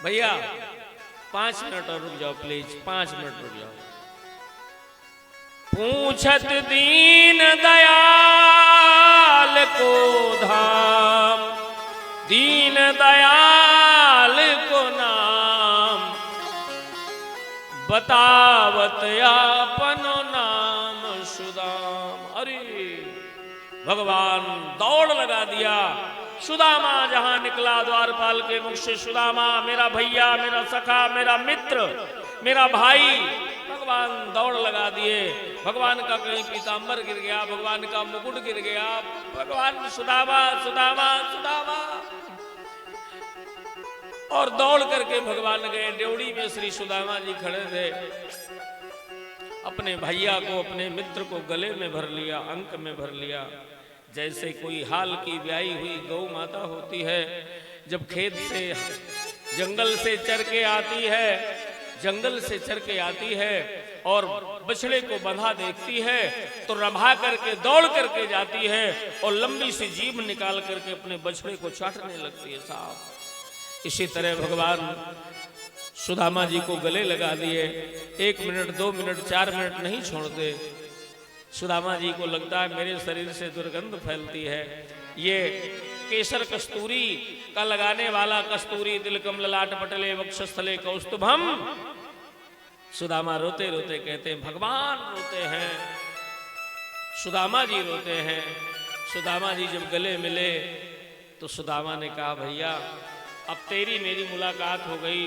भैया 5 मिनट और रुक जाओ प्लीज, 5 मिनट रुक जाओ। पूछत दीन दयाल को धाम, दीन दयाल को नाम, बतावत अपनो नाम सुदाम। अरे भगवान दौड़ लगा दिया। सुदामा जहां निकला द्वारपाल के मुख से, सुदामा मेरा भैया, मेरा सखा, मेरा मित्र, मेरा भाई, भगवान दौड़ लगा दिए। भगवान का कहीं पीतांबर गिर गया, भगवान का मुकुट गिर गया, भगवान सुदामा सुदामा सुदामा, और दौड़ करके भगवान गए। ड्योढ़ी में श्री सुदामा जी खड़े थे, अपने भैया को, अपने मित्र को गले में भर लिया, अंक में भर लिया। जैसे कोई हाल की ब्याई हुई गौ माता होती है, जब खेत से जंगल से चर के आती है, जंगल से चर के आती है और बछड़े को बंधा देखती है तो रभा करके दौड़ करके जाती है और लंबी सी जीभ निकाल करके अपने बछड़े को चाटने लगती है साहब। इसी तरह भगवान सुदामा जी को गले लगा दिए। 1 मिनट 2 मिनट 4 मिनट नहीं छोड़ते। सुदामा जी को लगता है मेरे शरीर से दुर्गंध फैलती है। ये केसर कस्तूरी का लगाने वाला कस्तूरी तिलकम ललाट पटले वक्षस्थले कौस्तुभम। सुदामा रोते रोते कहते हैं भगवान रोते हैं, सुदामा जी रोते हैं। सुदामा जी जब गले मिले तो सुदामा ने कहा भैया अब तेरी मेरी मुलाकात हो गई,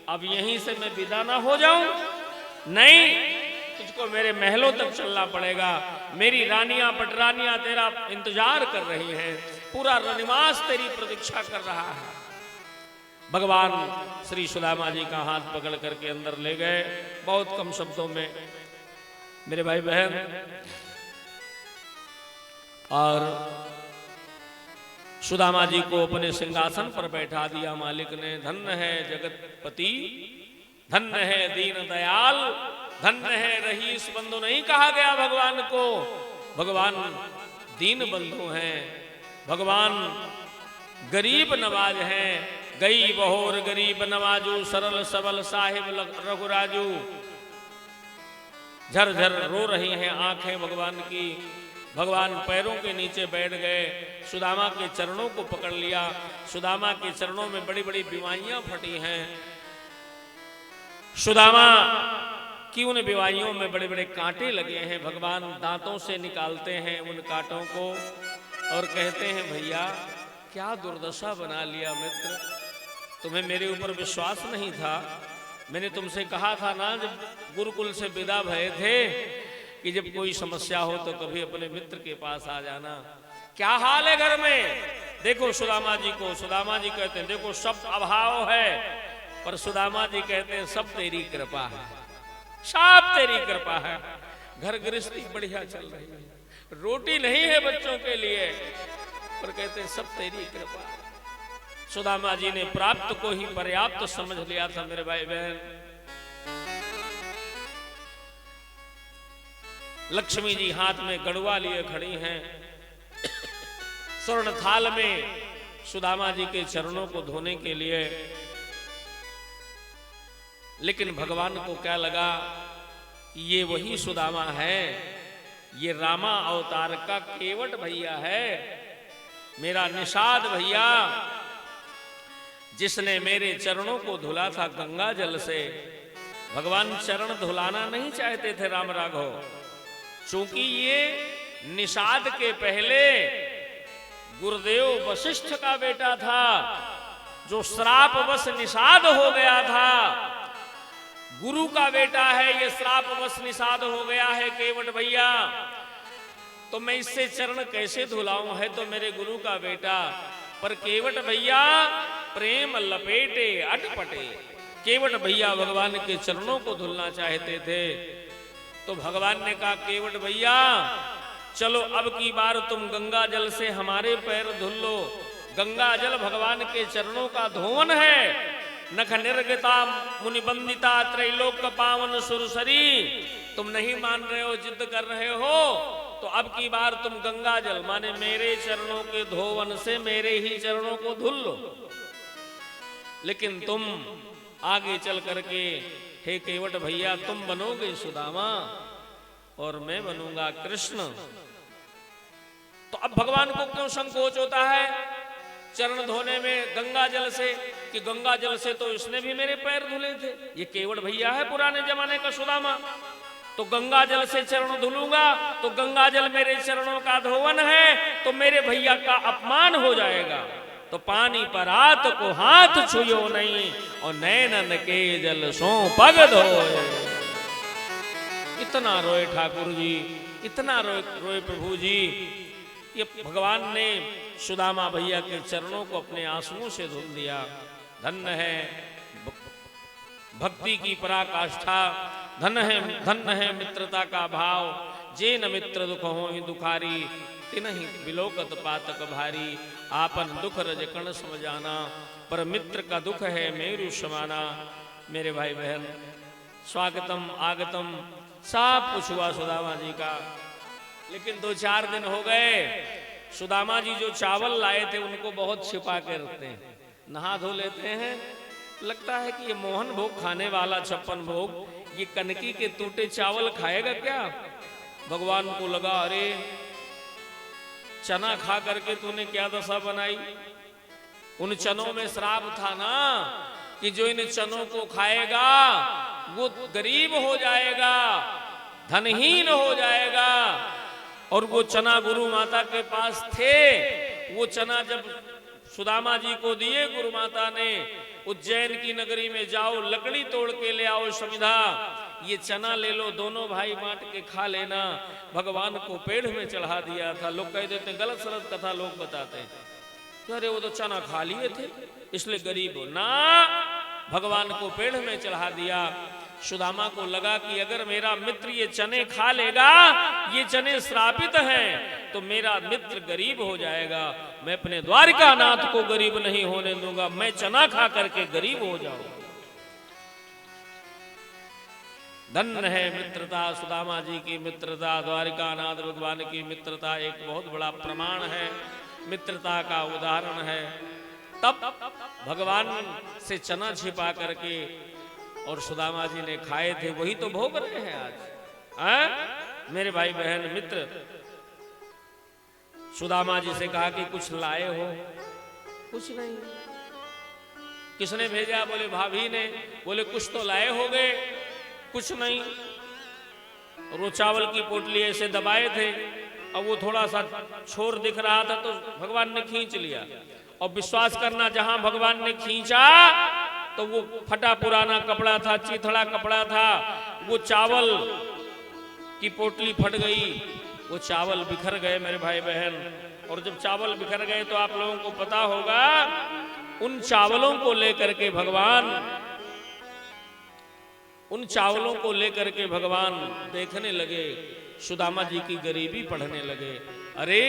अब यहीं से मैं विदा ना हो जाऊं? नहीं, तुझको मेरे महलों तक चलना पड़ेगा। मेरी रानियां पटरानियां तेरा इंतजार कर रही हैं, पूरा रनिवास तेरी प्रतीक्षा कर रहा है। भगवान श्री सुदामा जी का हाथ पकड़ करके अंदर ले गए। बहुत कम शब्दों में मेरे भाई बहन, और सुदामा जी को अपने सिंहासन पर बैठा दिया मालिक ने। धन्य है जगतपति, धन्य है दीन दयाल, धन्य है रहीस बंधु। नहीं कहा गया भगवान को, भगवान दीन बंधु हैं, भगवान गरीब नवाज हैं। गई बहोर गरीब नवाजू, सरल सबल साहिब रघुराजू। झरझर रो रही हैं आंखें भगवान की। भगवान पैरों के नीचे बैठ गए, सुदामा के चरणों को पकड़ लिया। सुदामा के चरणों में बड़ी बड़ी बीमारियां फटी हैं। सुदामा कि उन बीमारियों में बड़े बड़े कांटे लगे हैं। भगवान दांतों से निकालते हैं उन कांटों को और कहते हैं भैया क्या दुर्दशा बना लिया मित्र, तुम्हें मेरे ऊपर विश्वास नहीं था? मैंने तुमसे कहा था ना जब गुरुकुल से विदा भये थे कि जब कोई समस्या हो तो कभी अपने मित्र के पास आ जाना। क्या हाल है घर में? देखो सुदामा जी को, सुदामा जी कहते हैं देखो सब अभाव है, पर सुदामा जी कहते हैं सब तेरी कृपा है, सब तेरी कृपा है। घर गृहस्थी बढ़िया चल रही है, रोटी नहीं है बच्चों के लिए, पर कहते हैं सब तेरी कृपा। सुदामा जी ने प्राप्त को ही पर्याप्त समझ लिया था मेरे भाई बहन। लक्ष्मी जी हाथ में गड़ुआ लिए खड़ी हैं, स्वर्ण थाल में सुदामा जी के चरणों को धोने के लिए। लेकिन भगवान को क्या लगा ये वही सुदामा है, ये रामा अवतार का केवट भैया है, मेरा निषाद भैया, जिसने मेरे चरणों को धुला था गंगा जल से। भगवान चरण धुलाना नहीं चाहते थे राम राघव, चूंकि ये निषाद के पहले गुरुदेव वशिष्ठ का बेटा था, जो श्रापवश निषाद हो गया था। गुरु का बेटा है, ये श्रापवश निषाद हो गया है केवट भैया, तो मैं इससे चरण कैसे धुलाऊं? है तो मेरे गुरु का बेटा, पर केवट भैया प्रेम लपेटे अटपटे। केवट भैया भगवान के चरणों को धुलना चाहते थे। तो भगवान ने कहा केवट भैया चलो अब की बार तुम गंगा जल से हमारे पैर धुल लो। गंगा जल भगवान के चरणों का धोवन है। नख निर्गता मुनिबंदिता त्रैलोक पावन सुरसरी। तुम नहीं मान रहे हो, जिद कर रहे हो, तो अब की बार तुम गंगा जल माने मेरे चरणों के धोवन से मेरे ही चरणों को धुल लो। लेकिन तुम आगे चल करके हे केवट भैया तुम बनोगे सुदामा और मैं बनूंगा कृष्ण। तो अब भगवान को क्यों संकोच होता है चरण धोने में गंगा जल से, कि गंगा जल से तो इसने भी मेरे पैर धुले थे, ये केवट भैया है पुराने जमाने का सुदामा, तो गंगा जल से चरण धुलूंगा तो गंगा जल मेरे चरणों का धोवन है, तो मेरे भैया का अपमान हो जाएगा। तो पानी पर आत को हाथ छुयो नहीं और नैनन के जल सो पग धोए। इतना रोए ठाकुर जी, इतना रोए प्रभु जी। ये भगवान ने सुदामा भैया के चरणों को अपने आंसुओं से धुल दिया। धन्य है भक्ति की पराकाष्ठा, धन्य है मित्रता का भाव। जे न मित्र दुख हो दुखारी, तिनहि बिलोकत पातक भारी। आपन दुख रज कण समझाना, पर मित्र का दुख है मेरु समाना। मेरे भाई बहन स्वागतम आगतम सब कुछ हुआ सुदामा जी का, लेकिन 2-4 दिन हो गए। सुदामा जी जो चावल लाए थे उनको बहुत छिपा के रखते हैं, नहा धो लेते हैं, लगता है कि ये मोहन भोग खाने वाला 56 भोग ये कनकी के टूटे चावल खाएगा क्या। भगवान को लगा अरे चना खा करके तूने क्या दशा बनाई। उन चनों में श्राप था ना कि जो इन चनों को खाएगा वो गरीब हो जाएगा, धनहीन हो जाएगा। और वो चना गुरु माता के पास थे, वो चना जब सुदामा जी को दिए गुरु माता ने, उज्जैन की नगरी में जाओ लकड़ी तोड़ के ले आओ समिधा, ये चना ले लो दोनों भाई बांट के खा लेना। भगवान को पेड़ में चढ़ा दिया था। लोग कह देते हैं, गलत सलत कथा लोग बताते हैं, अरे वो तो चना खा लिए थे इसलिए गरीब हो ना। भगवान को पेड़ में चढ़ा दिया। सुदामा को लगा कि अगर मेरा मित्र ये चने खा लेगा, ये चने श्रापित हैं, तो मेरा मित्र गरीब हो जाएगा। मैं अपने द्वारिका नाथ को गरीब नहीं होने दूंगा, मैं चना खा करके गरीब हो जाऊं। धन्य है मित्रता, सुदामा जी की मित्रता, द्वारिका नाथ भगवान की मित्रता एक बहुत बड़ा प्रमाण है, मित्रता का उदाहरण है। तब भगवान से चना छिपा करके और सुदामा जी ने खाए थे, वही तो भोग रहे हैं आज। मेरे भाई बहन मित्र सुदामा जी से कहा कि कुछ लाए हो? कुछ नहीं। किसने भेजा? बोले भाभी ने। बोले कुछ तो लाए होगे? कुछ नहीं। और वो चावल की पोटली ऐसे दबाए थे, अब वो थोड़ा सा छोर दिख रहा था तो भगवान ने खींच लिया। और विश्वास करना, जहां भगवान ने खींचा तो वो फटा पुराना कपड़ा था, चीथड़ा कपड़ा था, वो चावल की पोटली फट गई, वो चावल बिखर गए मेरे भाई बहन। और जब चावल बिखर गए तो आप लोगों को पता होगा, उन चावलों को लेकर के भगवान, उन चावलों को लेकर के भगवान देखने लगे, सुदामा जी की गरीबी पढ़ने लगे। अरे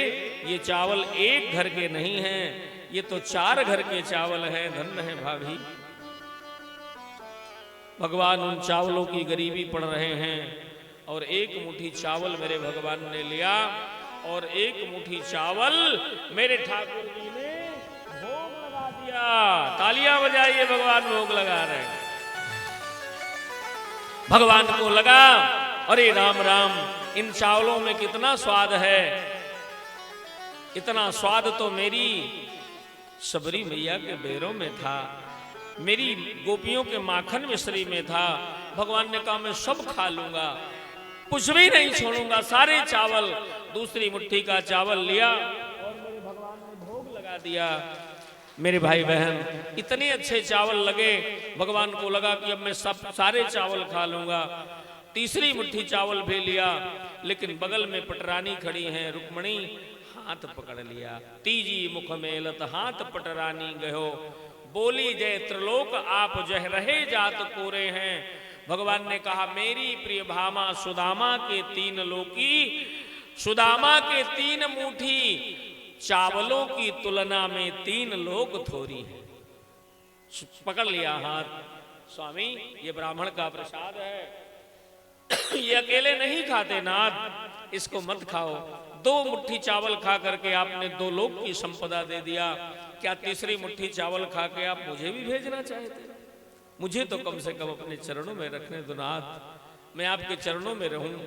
ये चावल एक घर के नहीं हैं, ये तो 4 घर के चावल हैं। धन्य है भाभी। भगवान उन चावलों की गरीबी पढ़ रहे हैं। और एक मुट्ठी चावल मेरे भगवान ने लिया, और एक मुट्ठी चावल मेरे ठाकुर जी ने भोग लगा दिया। तालियां बजाइए, भगवान भोग लगा रहे हैं। भगवान को लगा अरे राम राम, इन चावलों में कितना स्वाद है। इतना स्वाद तो मेरी सबरी मैया के बेरों में था, मेरी गोपियों के माखन मिश्री में था। भगवान ने कहा मैं सब खा लूंगा, कुछ भी नहीं छोड़ूंगा, सारे चावल। दूसरी मुट्ठी का चावल लिया और मेरे भगवान ने भोग लगा दिया। मेरे भाई बहन इतने अच्छे चावल लगे, भगवान को लगा कि अब मैं सब सारे चावल खा लूंगा। तीसरी मुट्ठी चावल भी लिया, लेकिन बगल में पटरानी खड़ी हैं, रुक्मणी, हाथ पकड़ लिया। तीजी मुख मेलत हाथ पटरानी गयो, बोली जय त्रिलोक आप जह रहे जात कोरे हैं। भगवान ने कहा मेरी प्रिय भामा सुदामा के 3 लोकी, सुदामा के 3 मुट्ठी चावलों की तुलना में 3 लोग थोड़ी है। पकड़ लिया हाथ, स्वामी ये ब्राह्मण का प्रसाद है, ये अकेले नहीं खाते नाथ, इसको मत खाओ, 2 मुट्ठी चावल खा करके आपने 2 लोक की संपदा दे दिया, क्या तीसरी मुट्ठी चावल खा के आप मुझे भी भेजना चाहते? मुझे तो कम से कम अपने चरणों में रखने दो नाथ, मैं आपके चरणों में रहूं।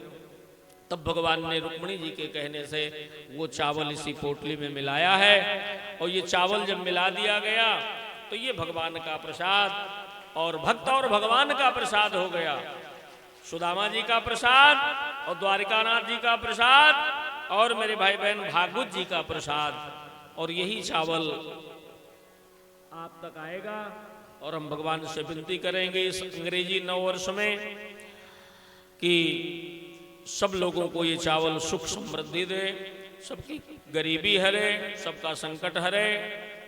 तब भगवान ने रुक्मिणी जी के कहने से वो चावल इसी पोटली में मिलाया है, और ये चावल जब मिला दिया गया तो ये भगवान का प्रसाद और भक्त और भगवान का प्रसाद हो गया। सुदामा जी का प्रसाद और द्वारिकानाथ जी का प्रसाद और मेरे भाई बहन भागवत जी का प्रसाद, और यही चावल आप तक आएगा। और हम भगवान से विनती करेंगे इस अंग्रेजी नव वर्ष में कि सब लोगों को ये चावल सुख समृद्धि दे, सबकी गरीबी हरे, सबका संकट हरे,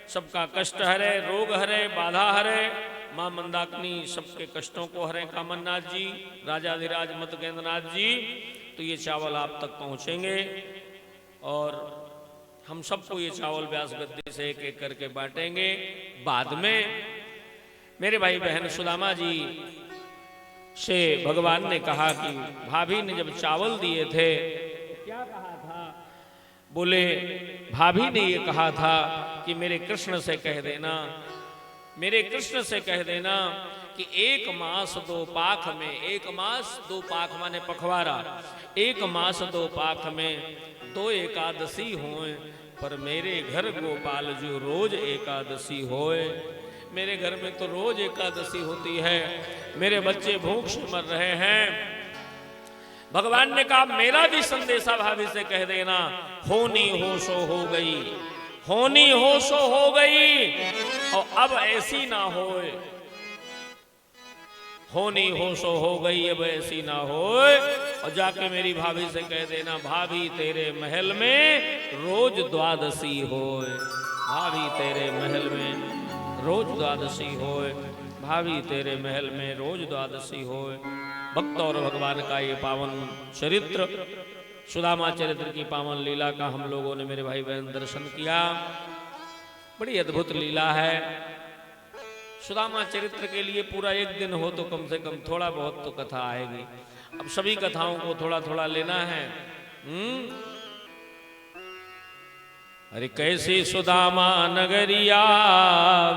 सबका कष्ट हरे, रोग हरे, बाधा हरे। मां मंदाकिनी सबके कष्टों को हरे। कामननाथ जी, राजाधिराज मतगेंद्रनाथ जी, तो ये चावल आप तक पहुंचेंगे और हम सबको ये चावल व्यास गद्दी से एक एक करके बांटेंगे। बाद में मेरे भाई बहन सुदामा जी से भगवान ने कहा कि भाभी ने जब चावल दिए थे क्या कहा था? बोले भाभी ने ये कहा था कि मेरे कृष्ण से कह देना, मेरे कृष्ण से कह देना कि 1 मास 2 पाख में, 1 मास 2 पाख माने पखवाड़ा, 1 मास 2 पाख में 2 एकादशी होए, पर मेरे घर गोपाल जो रोज एकादशी होए। मेरे घर में तो रोज एकादशी होती है, मेरे बच्चे भूख से मर रहे हैं। भगवान ने कहा मेरा भी संदेशा भाभी से कह देना, होनी हो सो हो गई, होनी हो सो हो गई, और अब ऐसी ना होए। होनी हो सो हो गई, अब ऐसी ना होए। और जाके मेरी भाभी से कह देना, भाभी तेरे महल में रोज द्वादशी होए, भाभी तेरे महल में रोज द्वादशी होए, भाभी तेरे महल में रोज द्वादशी होए। भक्त और भगवान का ये पावन चरित्र, सुदामा चरित्र की पावन लीला का हम लोगों ने मेरे भाई बहन दर्शन किया। बड़ी अद्भुत लीला है। सुदामा चरित्र के लिए पूरा 1 दिन हो तो कम से कम थोड़ा बहुत तो कथा आएगी। अब सभी कथाओं को थोड़ा थोड़ा लेना है। अरे कैसी सुदामा नगरिया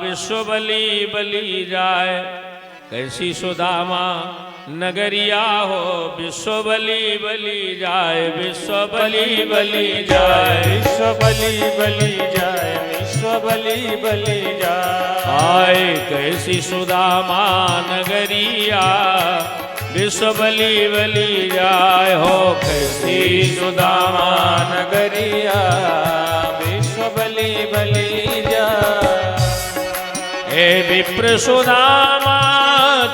विश्व बली बली जाए, कैसी सुदामा नगरिया हो विश्व बली बली जाए, विश्व बली बली जाए, विश्व बली बली जाए, विश्व बली बली जाए। आए कैसी सुदामा नगरिया विश्व बली बली जाए, हो कैसी सुदामा नगरिया विश्व बली बली जाए। हे विप्र सुदामा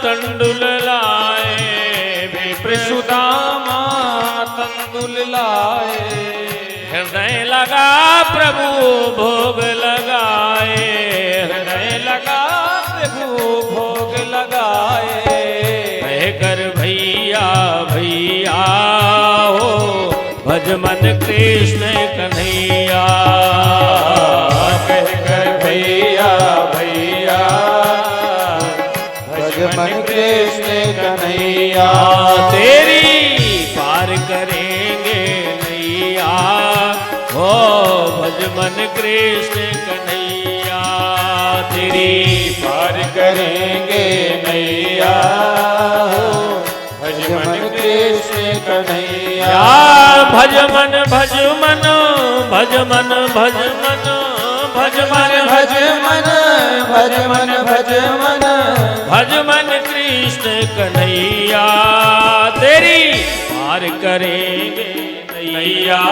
तंडुल लाए, विप्र सुदामा तंदुल लाए, हृदय लगा प्रभु भोग लगाए, हृदय लगा प्रभु भोग लगाए। कहकर भैया भैया हो भज मन कृष्ण कन्हैया, कहकर भैया भैया भज मन कृष्ण कन्हैया। तेरी पार करेंगे नैया, हो भज मन कृष्ण कन्हैया, तेरी पार करेंगे नैया, भज मन कृष्ण कन्हैया। भज मन भज मन भज मन भज मन भज मन भज मन भज मन भज मन भज मन कृष्ण कन्हैया, तेरी पार करेंगे नैया,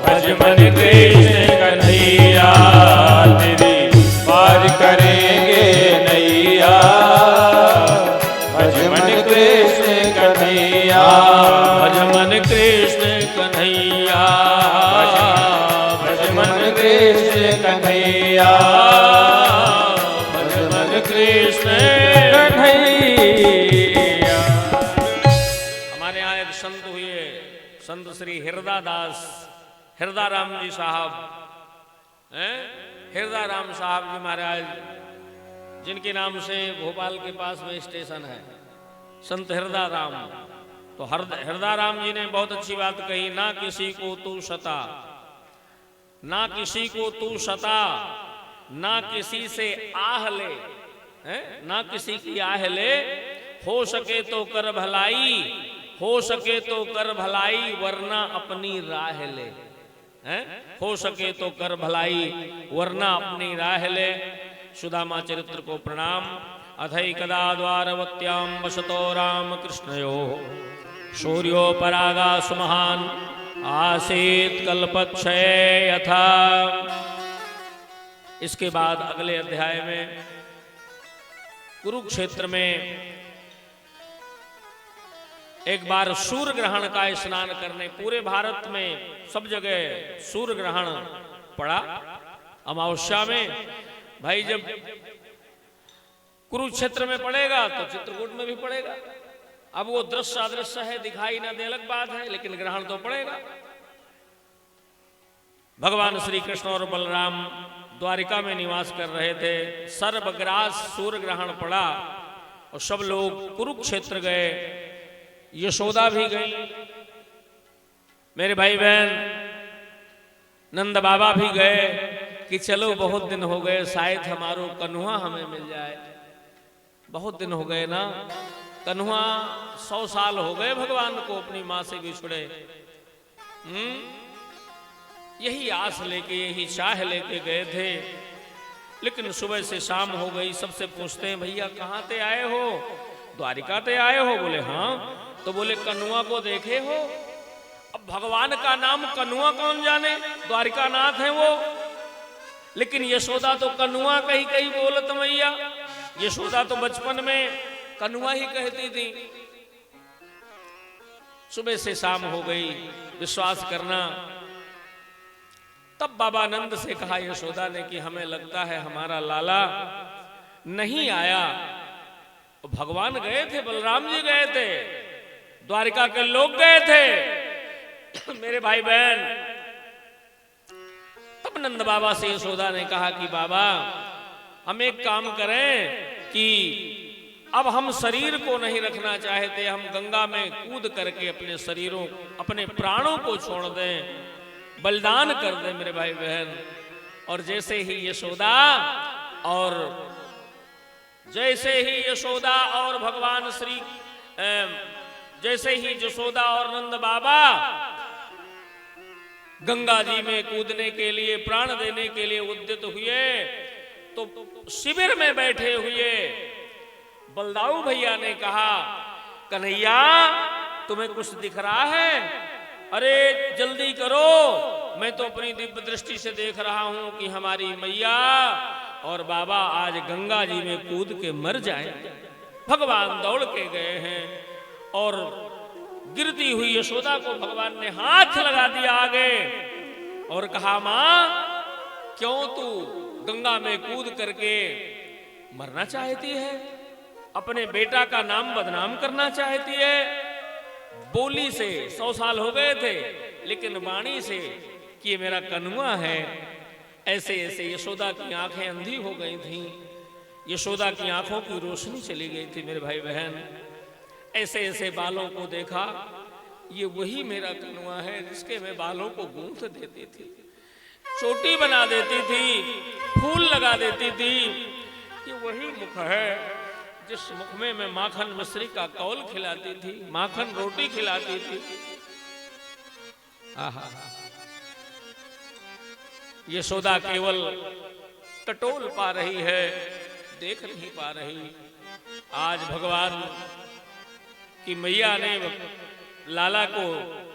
भज मन कृष्ण कन्हैया, तेरी पार करेंगे नैया, भज मन कृष्ण कन्हैया, भज मन कृष्ण कन्हैया, भज मन कृष्ण कन्हैया, भज मन कृष्ण कन्हैया। हमारे यहाँ एक संत हुए, संत श्री हृदयदास हृदयराम जी साहब हैं, हृदयराम साहब जी महाराज, जिनके नाम से भोपाल के पास में स्टेशन है, संत हृदयराम। तो हरदा राम जी ने बहुत अच्छी बात कही, ना किसी को तू सता, ना किसी को तू सता, ना किसी से आह ले, ना किसी की आह ले, हो सके तो कर भलाई, हो सके तो कर भलाई, वरना अपनी राह ले, हो सके तो कर भलाई वरना अपनी राह ले। सुदामा चरित्र को प्रणाम। अथैकदा द्वारवत्याम वसतो राम कृष्णयो, सूर्योपरागा सुमहान आसीत कल्पक्षय यथा। इसके बाद अगले अध्याय में कुरुक्षेत्र में एक बार सूर्य ग्रहण का स्नान करने, पूरे भारत में सब जगह सूर्य ग्रहण पड़ा अमावस्या में। भाई जब कुरुक्षेत्र में पड़ेगा तो चित्रकूट में भी पड़ेगा। अब वो दृश्य अदृश्य है, दिखाई ना दे अलग बात है, लेकिन ग्रहण तो पड़ेगा। भगवान श्री कृष्ण और बलराम द्वारिका में निवास कर रहे थे, सर्वग्रास सूर्य ग्रहण पड़ा और सब लोग कुरुक्षेत्र गए। यशोदा भी गई, मेरे भाई बहन नंद बाबा भी गए कि चलो बहुत दिन हो गए, शायद हमारो कन्हुआ हमें मिल जाए। बहुत दिन हो गए ना, कन्हुआ 100 साल हो गए भगवान को अपनी मां से बिछुड़े। यही आस लेके, यही चाह लेके गए थे, लेकिन सुबह से शाम हो गई। सबसे पूछते हैं भैया कहाँ ते आए हो? द्वारिका ते आए हो? बोले हाँ। तो बोले कन्हुआ को देखे हो? अब भगवान का नाम कन्हुआ कौन जाने, द्वारिका नाथ है वो। लेकिन यशोदा तो कन्हुआ कहीं कहीं बोलत मैया, यशोदा तो बचपन में कन्हुआ ही कहती थी। सुबह से शाम हो गई, विश्वास करना। तब बाबा नंद से कहा यशोदा ने कि हमें लगता है हमारा लाला नहीं आया। भगवान गए थे, बलराम जी गए थे, द्वारिका के लोग गए थे मेरे भाई बहन। तब नंद बाबा से यशोदा ने कहा कि बाबा हम एक काम करें कि अब हम शरीर को नहीं रखना चाहते, हम गंगा में कूद करके अपने शरीरों, अपने प्राणों को छोड़ दें, बलिदान कर दें मेरे भाई बहन। और जैसे ही यशोदा और भगवान श्री जैसे ही यशोदा और नंद बाबा गंगा जी में कूदने के लिए, प्राण देने के लिए उद्यत हुए, तो शिविर में बैठे हुए बलदाऊ भैया ने कहा कन्हैया तुम्हें कुछ दिख रहा है? अरे जल्दी करो, मैं तो अपनी दिव्य दृष्टि से देख रहा हूं कि हमारी मैया और बाबा आज गंगा जी में कूद के मर जाएंगे। भगवान दौड़ के गए हैं और गिरती हुई यशोदा को भगवान ने हाथ लगा दिया आगे और कहा मां क्यों तू गंगा में कूद करके मरना चाहती है? अपने बेटा का नाम बदनाम करना चाहती है? बोली से 100 साल हो गए थे, लेकिन वाणी से कि ये मेरा कन्हुआ है। ऐसे ऐसे यशोदा की आंखें अंधी हो गई थीं, यशोदा की आंखों की रोशनी चली गई थी मेरे भाई बहन। ऐसे ऐसे बालों को देखा, ये वही मेरा कन्हुआ है जिसके मैं बालों को गूंथ देती थी, चोटी बना देती थी, फूल लगा देती थी। ये वही मुख है जिस मुख में मैं माखन मिश्री का कौल खिलाती थी, माखन रोटी खिलाती थी। आहा, यशोदा केवल टटोल पा रही है, देख नहीं पा रही। आज भगवान की मैया ने लाला को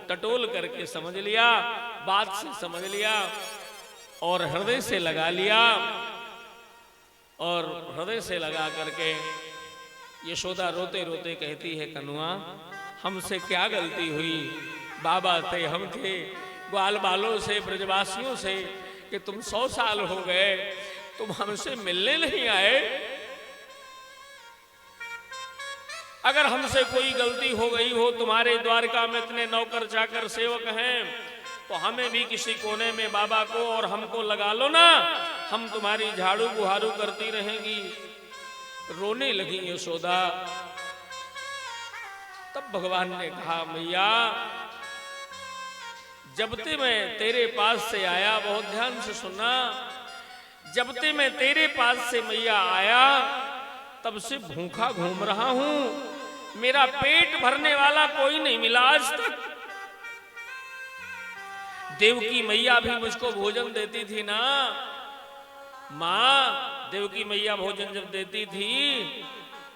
टटोल करके समझ लिया, बात से समझ लिया और हृदय से लगा लिया। और हृदय से लगा करके यशोदा रोते रोते कहती है कन्हुआ हमसे क्या गलती हुई? बाबा थे, हम थे, ग्वाल बालों से, ब्रजवासियों से कि तुम 100 साल हो गए, तुम हमसे मिलने नहीं आए। अगर हमसे कोई गलती हो गई हो, तुम्हारे द्वारका में इतने नौकर चाकर सेवक हैं, तो हमें भी किसी कोने में बाबा को और हमको लगा लो ना, हम तुम्हारी झाड़ू बुहारू करती रहेंगी। रोने लगी यशोदा। तब भगवान ने कहा मैया जब ते मैं तेरे पास से आया, बहुत ध्यान से सुनना, जब ते मैं तेरे पास से मैया आया तब से भूखा घूम रहा हूं, मेरा पेट भरने वाला कोई नहीं मिला आज तक। देवकी मैया भी मुझको भोजन देती थी ना मां, देवकी मैया भोजन जब देती थी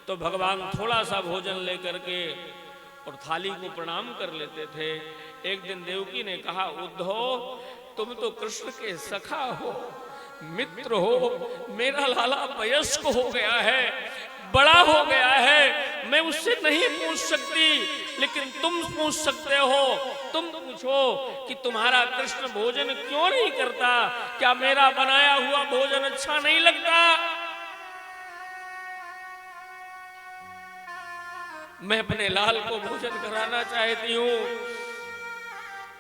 तो भगवान थोड़ा सा भोजन लेकर के और थाली को प्रणाम कर लेते थे। एक दिन देवकी ने कहा उद्धव तुम तो कृष्ण के सखा हो, मित्र हो, मेरा लाला वयस्क हो गया है, बड़ा हो गया है, मैं उससे नहीं पूछ सकती, लेकिन तुम पूछ सकते हो। तुम पूछो कि तुम्हारा कृष्ण भोजन क्यों नहीं करता, क्या मेरा बनाया हुआ भोजन अच्छा नहीं लगता? मैं अपने लाल को भोजन कराना चाहती हूं।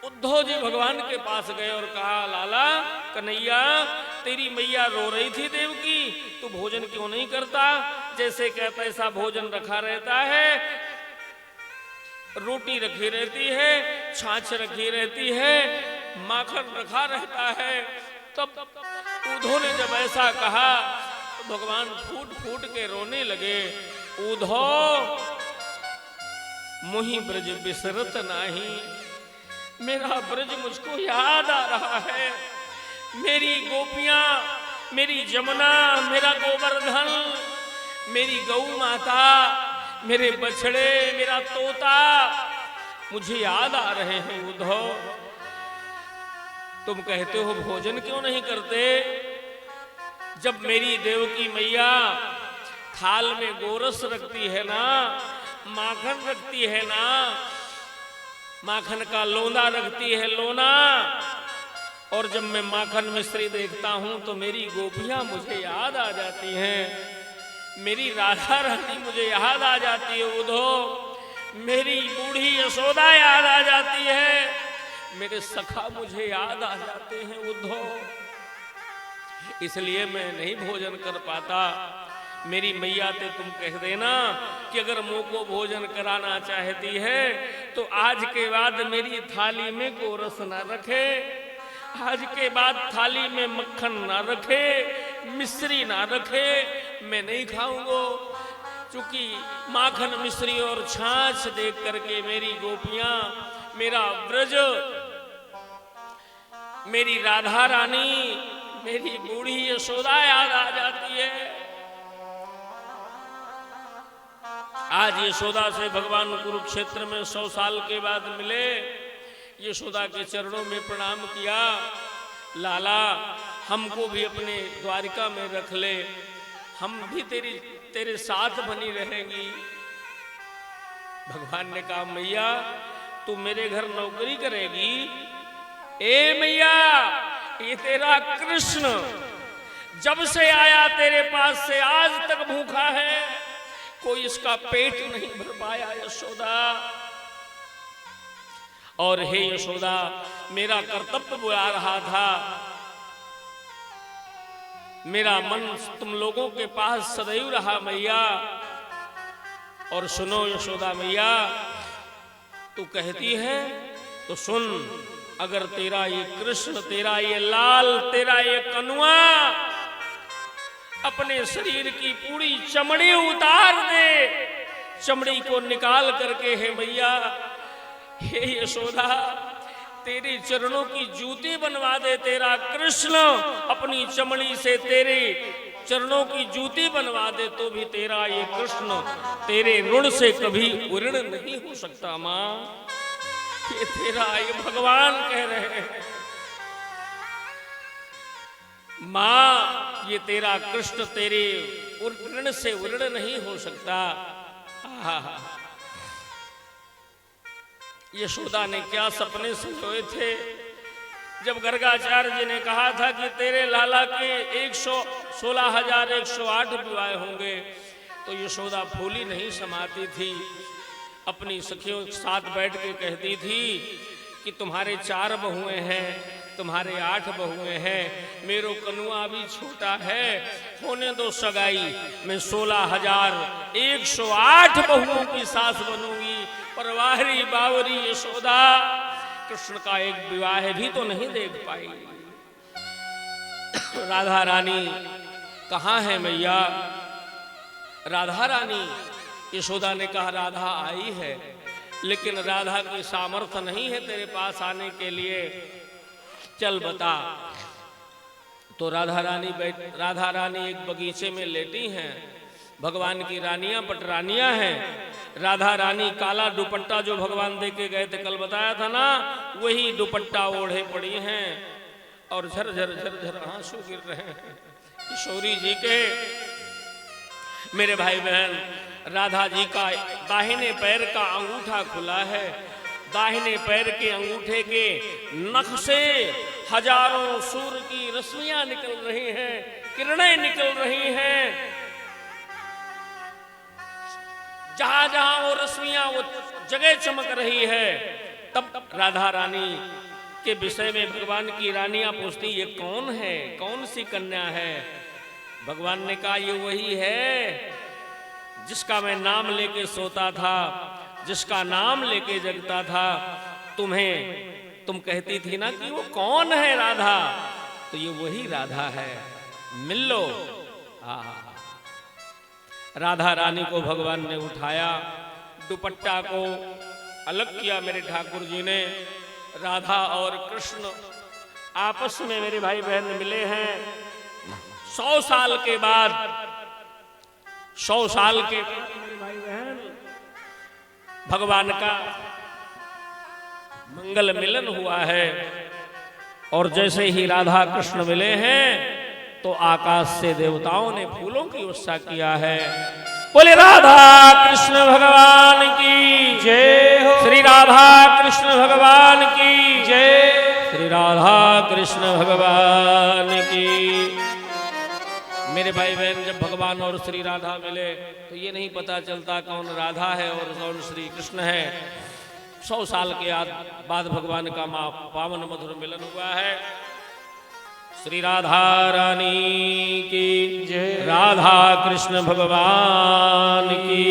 उद्धव जी भगवान के पास गए और कहा लाला कन्हैया तेरी मैया रो रही थी देवकी, तू भोजन क्यों नहीं करता? जैसे कहता ऐसा भोजन रखा रहता है, रोटी रखी रहती है, छाछ रखी रहती है, माखन रखा रहता है। तब उद्धव ने जब ऐसा कहा तो भगवान फूट फूट के रोने लगे। उद्धव मोहि ब्रज बिसरत नाही, मेरा ब्रज मुझको याद आ रहा है, मेरी गोपियां, मेरी जमुना, मेरा गोवर्धन, मेरी गौ माता, मेरे बछड़े, मेरा तोता मुझे याद आ रहे हैं। उद्धव तुम कहते हो भोजन क्यों नहीं करते, जब मेरी देवकी मैया थाल में गोरस रखती है ना, माखन रखती है ना, माखन का लोना रखती है लोना, और जब मैं माखन मिश्री देखता हूं तो मेरी गोपियां मुझे याद आ जाती हैं, मेरी राधा रानी मुझे याद आ जाती है। उद्धव मेरी बूढ़ी यशोदा याद आ जाती है, मेरे सखा मुझे याद आ जाते हैं उद्धव, इसलिए मैं नहीं भोजन कर पाता। मेरी मैया ते तुम कह देना कि अगर मुंह को भोजन कराना चाहती है तो आज के बाद मेरी थाली में गोरस ना रखे, आज के बाद थाली में मक्खन ना रखे, मिश्री ना रखे, मैं नहीं खाऊंगा। चूंकि माखन मिश्री और छाछ देख करके मेरी गोपियां, मेरा ब्रज, मेरी राधा रानी, मेरी बूढ़ी यशोदा याद आ जाती है। आज यशोदा से भगवान कुरुक्षेत्र में 100 साल के बाद मिले, यशोदा के चरणों में प्रणाम किया, लाला हमको भी अपने द्वारिका में रख ले, हम भी तेरे साथ बनी रहेंगी। भगवान ने कहा मैया तू मेरे घर नौकरी करेगी? ए मैया ये तेरा कृष्ण जब से आया तेरे पास से आज तक भूखा है, कोई इसका पेट नहीं भर पाया यशोदा। और हे यशोदा मेरा कर्तव्य बुला रहा था, मेरा मन तुम लोगों के पास सदैव रहा मैया। और सुनो यशोदा मैया, तू कहती है तो सुन, अगर तेरा ये कृष्ण, तेरा ये लाल, तेरा ये कनुआ अपने शरीर की पूरी चमड़ी उतार दे, चमड़ी को निकाल करके हे मैया, हे यशोदा तेरे चरणों की जूती बनवा दे, तेरा कृष्ण अपनी चमड़ी से तेरे चरणों की जूती बनवा दे, तो भी तेरा ये कृष्ण तेरे ऋण से कभी उऋण नहीं हो सकता। मां ये तेरा, ये भगवान कह रहे हैं मां ये तेरा कृष्ण तेरे ऋण से उऋण नहीं हो सकता। यशोदा ने क्या सपने संजोए थे जब गर्गाचार्य जी ने कहा था कि तेरे लाला के 116,108 विवाह होंगे, तो यशोदा फूली नहीं समाती थी, अपनी सखियों के साथ बैठ के कहती थी कि तुम्हारे 4 बहुएं हैं, तुम्हारे 8 बहुएं हैं, मेरो कनुआ भी छोटा है, होने दो सगाई, मैं 16,108 बहुओं की सास बनूंगी, बनवारी बावरी यशोदा कृष्ण का एक विवाह भी तो नहीं देख पाई। राधा रानी कहाँ है मैया? राधा रानी, यशोदा ने कहा राधा आई है, लेकिन राधा की सामर्थ्य नहीं है तेरे पास आने के लिए, चल बता। तो राधा रानी एक बगीचे में लेटी हैं। भगवान की रानियां पटरानियां हैं। राधा रानी काला दुपट्टा जो भगवान दे के गए थे, कल बताया था ना, वही दुपट्टा ओढ़े पड़ी हैं और झरझर झरझर आंसू गिर रहे हैं किशोरी जी के। मेरे भाई बहन, राधा जी का दाहिने पैर का अंगूठा खुला है। दाहिने पैर के अंगूठे के नख से हजारों सूर्य की रश्मियां निकल रही हैं, किरणें निकल रही हैं। जहां जहां वो रश्मियां, वो जगह चमक रही है। तब राधा रानी के विषय में भगवान की रानियां पूछती, ये कौन है, कौन सी कन्या है? भगवान ने कहा, ये वही है जिसका मैं नाम लेके सोता था, जिसका नाम लेके जगता था। तुम कहती थी ना कि वो कौन है राधा, तो ये वही राधा है, मिल लो। राधा रानी को भगवान ने उठाया, दुपट्टा को अलग किया मेरे ठाकुर जी ने। राधा और कृष्ण आपस में मेरे भाई बहन मिले हैं 100 साल के बाद। 100 साल के मेरे भाई बहन भगवान का मंगल मिलन हुआ है। और जैसे ही राधा कृष्ण मिले हैं तो आकाश से देवताओं ने फूलों की वर्षा किया है। बोले राधा कृष्ण भगवान की जय हो। श्री राधा कृष्ण भगवान की जय। श्री राधा कृष्ण भगवान की। मेरे भाई बहन, जब भगवान और श्री राधा मिले तो ये नहीं पता चलता कौन राधा है और कौन श्री कृष्ण है। 100 साल के बाद भगवान का पावन मधुर मिलन हुआ है। श्री राधा रानी की जय। राधा कृष्ण भगवान की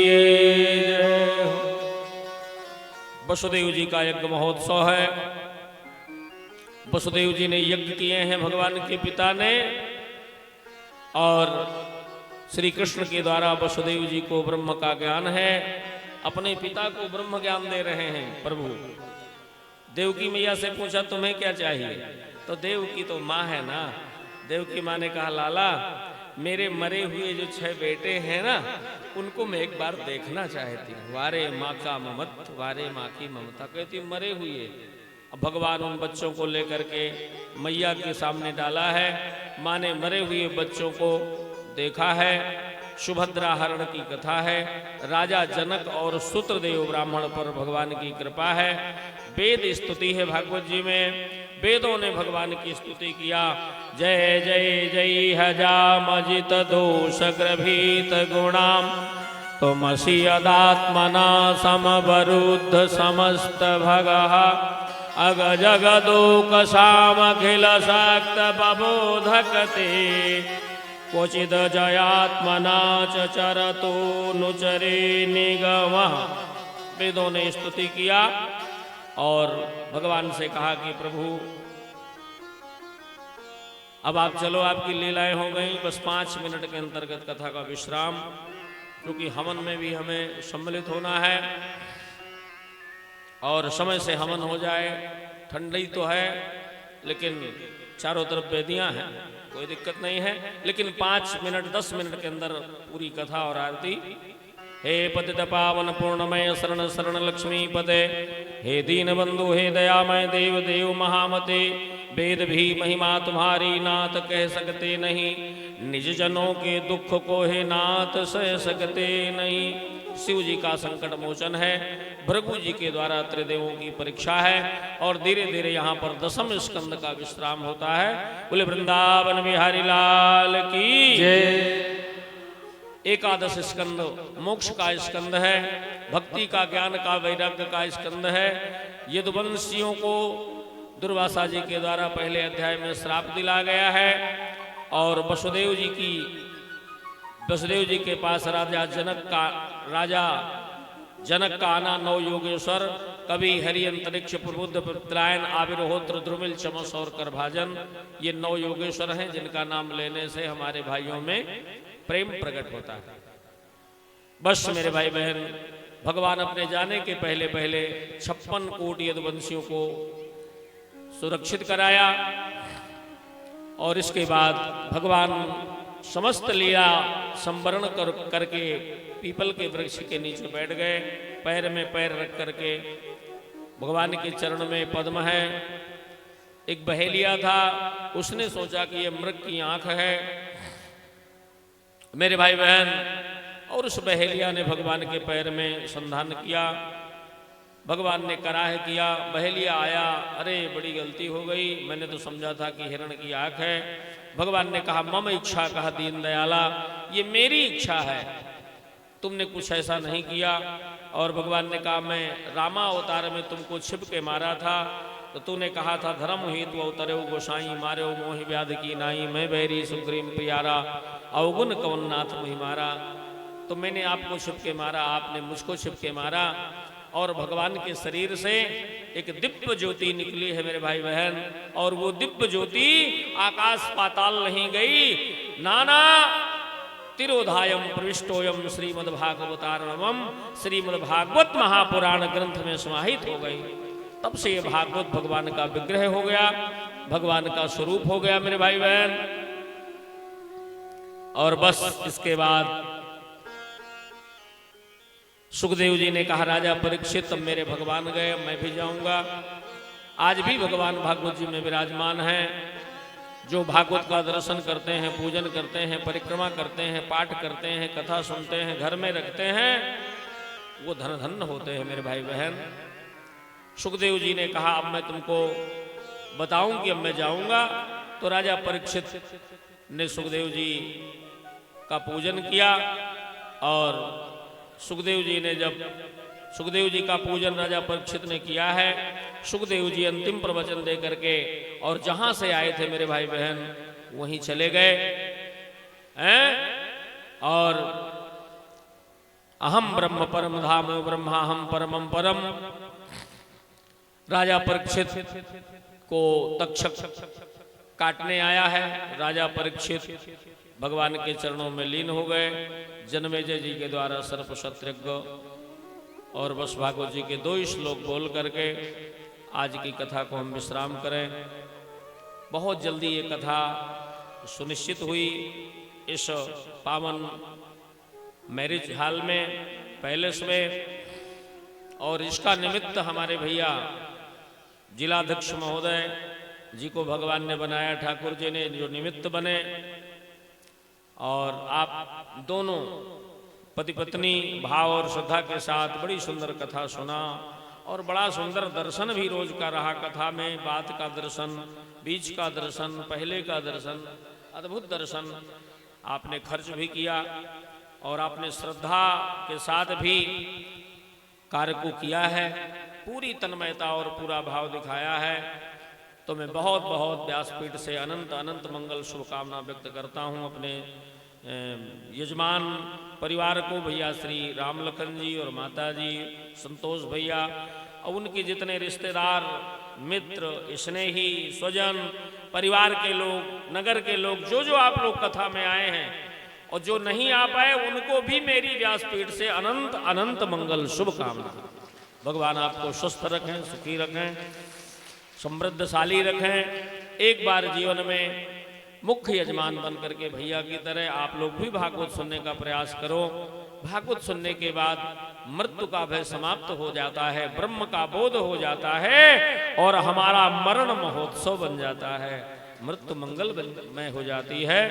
जय। वसुदेव जी का यज्ञ महोत्सव है। वसुदेव जी ने यज्ञ किए हैं भगवान के पिता ने, और श्री कृष्ण के द्वारा वसुदेव जी को ब्रह्म का ज्ञान है। अपने पिता को ब्रह्म ज्ञान दे रहे हैं प्रभु। देवकी मैया से पूछा तुम्हें क्या चाहिए, तो देवकी तो माँ है ना। देवकी माँ ने कहा लाला, मेरे मरे हुए जो 6 बेटे हैं ना, उनको मैं एक बार देखना चाहती हूँ। वारे माँ का ममत, वारे माँ की ममता। कहती मरे हुए। अब भगवान उन बच्चों को लेकर के मैया के सामने डाला है। माँ ने मरे हुए बच्चों को देखा है। सुभद्रा हरण की कथा है। राजा जनक और सूत्रदेव ब्राह्मण पर भगवान की कृपा है। वेद स्तुति है भागवत जी में। वेदों ने भगवान की स्तुति किया। जय जय जय हजामजित दोष ग्रभीत गुणाम तुमसि यदात्मना समवरुद्ध समस्त भगः अग जगदोक सामखिल शक्त बबोधकते क्वचिद जयात्मना च चरतो नुचरे निगमः। वेदों ने स्तुति किया और भगवान से कहा कि प्रभु अब आप चलो, आपकी लीलाएं हो गई, बस 5 मिनट के अंतर्गत कथा का विश्राम, क्योंकि हवन में भी हमें सम्मिलित होना है और समय से हवन हो जाए। ठंडी तो है लेकिन चारों तरफ वेदियां हैं, कोई दिक्कत नहीं है। लेकिन 5 मिनट 10 मिनट के अंदर पूरी कथा और आरती। हे पतित पावन पूर्णमय शरण शरण लक्ष्मी पते, हे दीन बंधु हे दयामय देव देव महामते। वेद भी महिमा तुम्हारी नाथ कह सकते नहीं, निज जनों के दुख को हे नाथ सह सकते नहीं। शिव जी का संकट मोचन है। भृगु जी के द्वारा त्रिदेवों की परीक्षा है और धीरे धीरे यहाँ पर 10वें स्कंद का विश्राम होता है। बोले वृंदावन बिहारी लाल की जय। 11 स्कंद मोक्ष का स्कंद है, भक्ति का, ज्ञान का, वैराग्य का स्कंद है। यदुवंशियों को दुर्वासा जी के द्वारा पहले अध्याय में श्राप दिला गया है और वसुदेव जी के पास राजा जनक का आना नौ योगेश्वर, कवि हरि अंतरिक्ष प्रबुद्ध पित्रायन आविर्होत्र ध्रुमिल चमस और करभाजन, ये 9 योगेश्वर हैं जिनका नाम लेने से हमारे भाइयों में प्रेम प्रकट होता है। बस मेरे भाई बहन, भगवान अपने जाने के पहले पहले 56 कोटि यदुवंशियों को सुरक्षित कराया और इसके बाद भगवान समस्त लीला संवरण करके पीपल के वृक्ष के नीचे बैठ गए, पैर में पैर रख करके। भगवान के चरण में पद्म है। एक बहेलिया था, उसने सोचा कि यह मृग की आंख है मेरे भाई बहन, और उस बहेलिया ने भगवान के पैर में संधान किया। भगवान ने कराह किया, बहेलिया आया, अरे बड़ी गलती हो गई, मैंने तो समझा था कि हिरण की आंख है। भगवान ने कहा मम इच्छा, कहा दीन दयाला, ये मेरी इच्छा है, तुमने कुछ ऐसा नहीं किया। और भगवान ने कहा मैं रामा अवतार में तुमको छिप के मारा था, तो तूने कहा था धर्म हेतु अवतरे गोसाई, मारे मोहि व्याध की नाई, मैं बैरी सुग्रीम प्यारा, अवगुण कवननाथ मुहि मारा। तो मैंने आपको छिप के मारा, आपने मुझको छिप के मारा, और भगवान के शरीर से एक दिव्य ज्योति निकली है मेरे भाई बहन, और वो दिव्य ज्योति आकाश पाताल नहीं गई, नाना तिरोधायम प्रविष्टोयम श्रीमद्भागवतारणवम, श्रीमद्भागवत महापुराण ग्रंथ में समाहित हो गई। तब से ये भागवत भगवान का विग्रह हो गया, भगवान का स्वरूप हो गया मेरे भाई बहन। और बस इसके बाद सुखदेव जी ने कहा राजा परीक्षित अब मेरे भगवान गए, मैं भी जाऊंगा। आज भी भगवान भागवत जी में विराजमान हैं। जो भागवत का दर्शन करते हैं, पूजन करते हैं, परिक्रमा करते हैं, पाठ करते हैं, कथा सुनते हैं, घर में रखते हैं, वो धन धन्य होते हैं मेरे भाई बहन। सुखदेव जी ने कहा अब मैं तुमको बताऊं कि अब मैं जाऊंगा। तो राजा परीक्षित ने सुखदेव जी का पूजन किया, और सुखदेव जी ने जब सुखदेव जी का पूजन राजा परीक्षित ने किया है, सुखदेव जी अंतिम प्रवचन दे करके और जहां से आए थे मेरे भाई बहन वहीं चले गए हैं। और अहम ब्रह्म परम धामो ब्रह्मा हम परमम परम, राजा परीक्षित को तक्षक काटने आया है। राजा परीक्षित भगवान के चरणों में लीन हो गए, जन्मेजय जी के द्वारा सर्प शत्रुघ्न और बस भागवत जी के 2 श्लोक बोल करके आज की कथा को हम विश्राम करें। बहुत जल्दी ये कथा सुनिश्चित हुई इस पावन मैरिज हॉल में, पैलेस में, और इसका निमित्त हमारे भैया जिलाध्यक्ष महोदय जी को भगवान ने बनाया, ठाकुर जी ने जो निमित्त बने, और आप दोनों पति पत्नी भाव और श्रद्धा के साथ बड़ी सुंदर कथा सुना, और बड़ा सुंदर दर्शन भी रोज का रहा। कथा में बात का दर्शन, बीच का दर्शन, पहले का दर्शन, अद्भुत दर्शन आपने खर्च भी किया, और आपने श्रद्धा के साथ भी कार्य को किया है, पूरी तन्मयता और पूरा भाव दिखाया है। तो मैं बहुत बहुत व्यासपीठ से अनंत अनंत मंगल शुभकामना व्यक्त करता हूँ अपने यजमान परिवार को, भैया श्री राम लखन जी और माता जी संतोष भैया, और उनके जितने रिश्तेदार, मित्र, स्नेही, स्वजन, परिवार के लोग, नगर के लोग, जो जो आप लोग कथा में आए हैं और जो नहीं आ पाए, उनको भी मेरी व्यासपीठ से अनंत अनंत मंगल शुभकामना। भगवान आपको स्वस्थ रखें, सुखी रखें, समृद्धशाली रखें। एक बार जीवन में मुख्य यजमान बन करके भैया की तरह आप लोग भी भागवत सुनने का प्रयास करो। भागवत सुनने के बाद मृत्यु का भय समाप्त हो जाता है, ब्रह्म का बोध हो जाता है, और हमारा मरण महोत्सव बन जाता है, मृत्यु मंगलमय हो जाती है।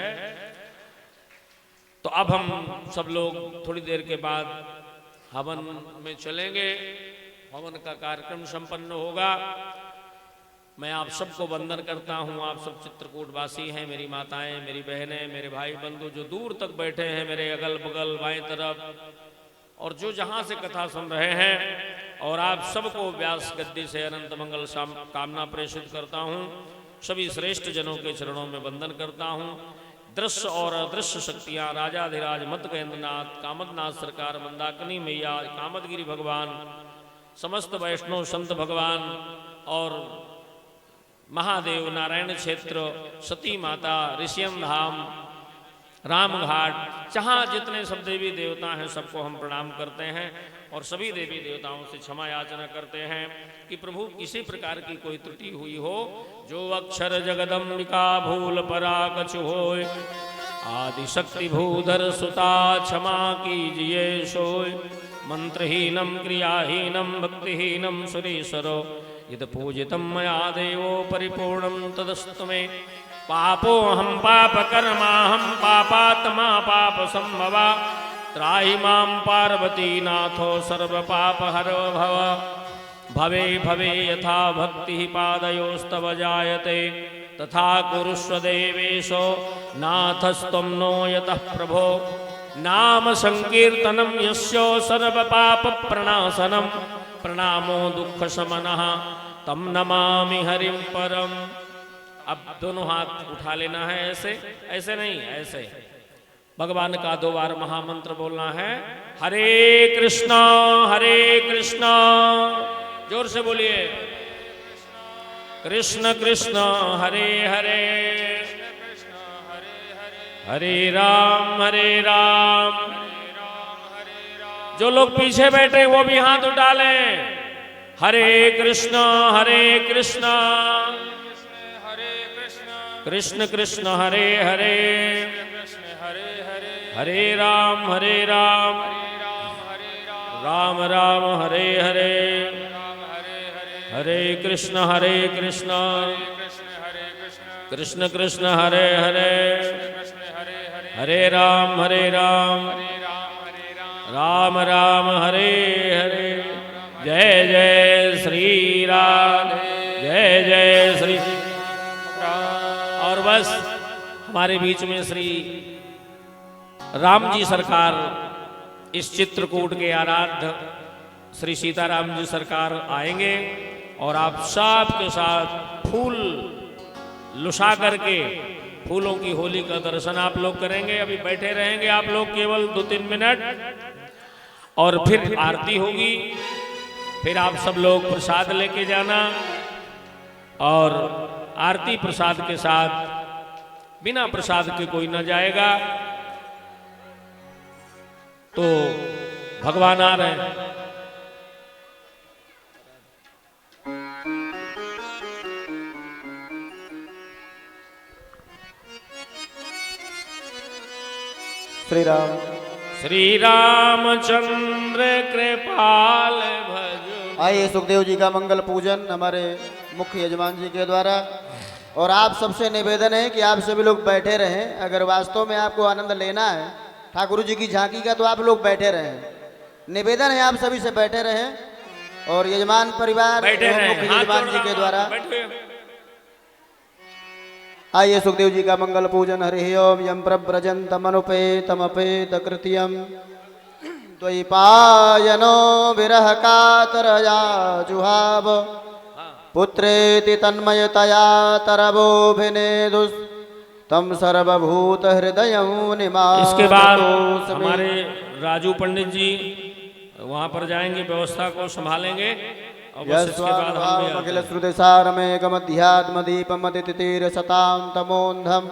तो अब हम सब लोग थोड़ी देर के बाद हवन में चलेंगे, हवन का कार्यक्रम संपन्न होगा। मैं आप सबको वंदन करता हूँ। आप सब चित्रकूटवासी हैं, मेरी माताएं, मेरी बहनें, मेरे भाई बंधु जो दूर तक बैठे हैं मेरे अगल बगल बाएं तरफ, और जो जहाँ से कथा सुन रहे हैं, और आप सबको व्यास गद्दी से अनंत मंगल कामना प्रेषित करता हूँ। सभी श्रेष्ठ जनों के चरणों में वंदन करता हूँ। दृश्य और अदृश्य शक्तियां, राजाधिराज मतगेंद्रनाथ, कामदनाथ सरकार, मंदाकिनी मैया, कामदगिरी भगवान, समस्त वैष्णव संत भगवान और महादेव, नारायण क्षेत्र, सती माता, ऋषियम धाम, रामघाट, जहाँ जितने सब देवी देवता हैं सबको हम प्रणाम करते हैं और सभी देवी देवताओं से क्षमा याचना करते हैं कि प्रभु किसी प्रकार की कोई त्रुटि हुई हो, जो अक्षर जगदम्बिका भूल परा कछु होय, आदि शक्ति भूधर सुता क्षमा कीजिए सोय। मंत्रहीनम क्रियाहीनम भक्तिहीनम सुरेश्वरो यद पूजितम मया देवो परिपूर्णम तदस्तु मे। पापो हम पाप कर्मा हम पापात्मा पाप संभवा, त्राहि मां पार्वती नाथो सर्व पाप हरो भव। भवे भवे यथा भक्ति पादयोस्तव जायते, तथा कुरुष्व देवेशो नाथस्त्वं नो यतः प्रभो। नाम संकीर्तनम यस्यो सर्व पाप प्रणाशनम, प्रणामो दुख शमनः तम नमामि हरिं परम। अब दोनों हाथ उठा लेना है, ऐसे ऐसे नहीं, ऐसे भगवान का 2 बार महामंत्र बोलना है, हरे कृष्णा हरे कृष्णा, जोर से बोलिए, कृष्ण कृष्ण हरे हरे, हरे राम हरे राम। जो लोग पीछे बैठे वो भी हाथ उठा लें, हरे कृष्ण कृष्ण कृष्ण हरे हरे, हरे राम राम राम हरे हरे, हरे कृष्ण कृष्ण कृष्ण हरे हरे, हरे राम राम राम हरे हरे। जय जय श्री राम, जय जय श्री। और बस हमारे बीच में श्री राम जी सरकार, इस चित्रकूट के आराध्य श्री सीताराम जी सरकार आएंगे और आप सब के साथ फूल लुसा करके फूलों की होली का दर्शन आप लोग करेंगे। अभी बैठे रहेंगे आप लोग केवल 2-3 मिनट और फिर आरती होगी, फिर आप सब लोग प्रसाद लेके जाना और आरती प्रसाद के साथ, बिना प्रसाद के कोई न जाएगा। तो भगवान आ रहे हैं। श्री राम, श्री रामचंद्र कृपाल भज। आइए सुखदेव जी का मंगल पूजन हमारे मुख्य यजमान जी के द्वारा। और आप सबसे निवेदन है कि आप सभी लोग बैठे रहें। अगर वास्तव में आपको आनंद लेना है ठाकुर जी की झांकी का, तो आप लोग बैठे रहें। निवेदन है आप सभी से बैठे रहें। और यजमान परिवार बैठे मुख्य रहें, यजमान जी के द्वारा बैठे। आइए सुखदेव जी का मंगल पूजन। हरि ओम। यम प्रव्रजन्तमनुपेतमपेत कृत्यम द्वैपायनो विरह कातरया जुहाव, पुत्रेति तन्मयतया तरवोभिनेदुस् तम सर्वभूत हृदय निमा। इसके बाद हमारे राजू पंडित जी वहां पर जाएंगे, व्यवस्था को संभालेंगे। और बस इसके बाद हम भी अखिल श्रुतिसारमेकमध्यात्मदीपमदितितीर सतां तमोन्धम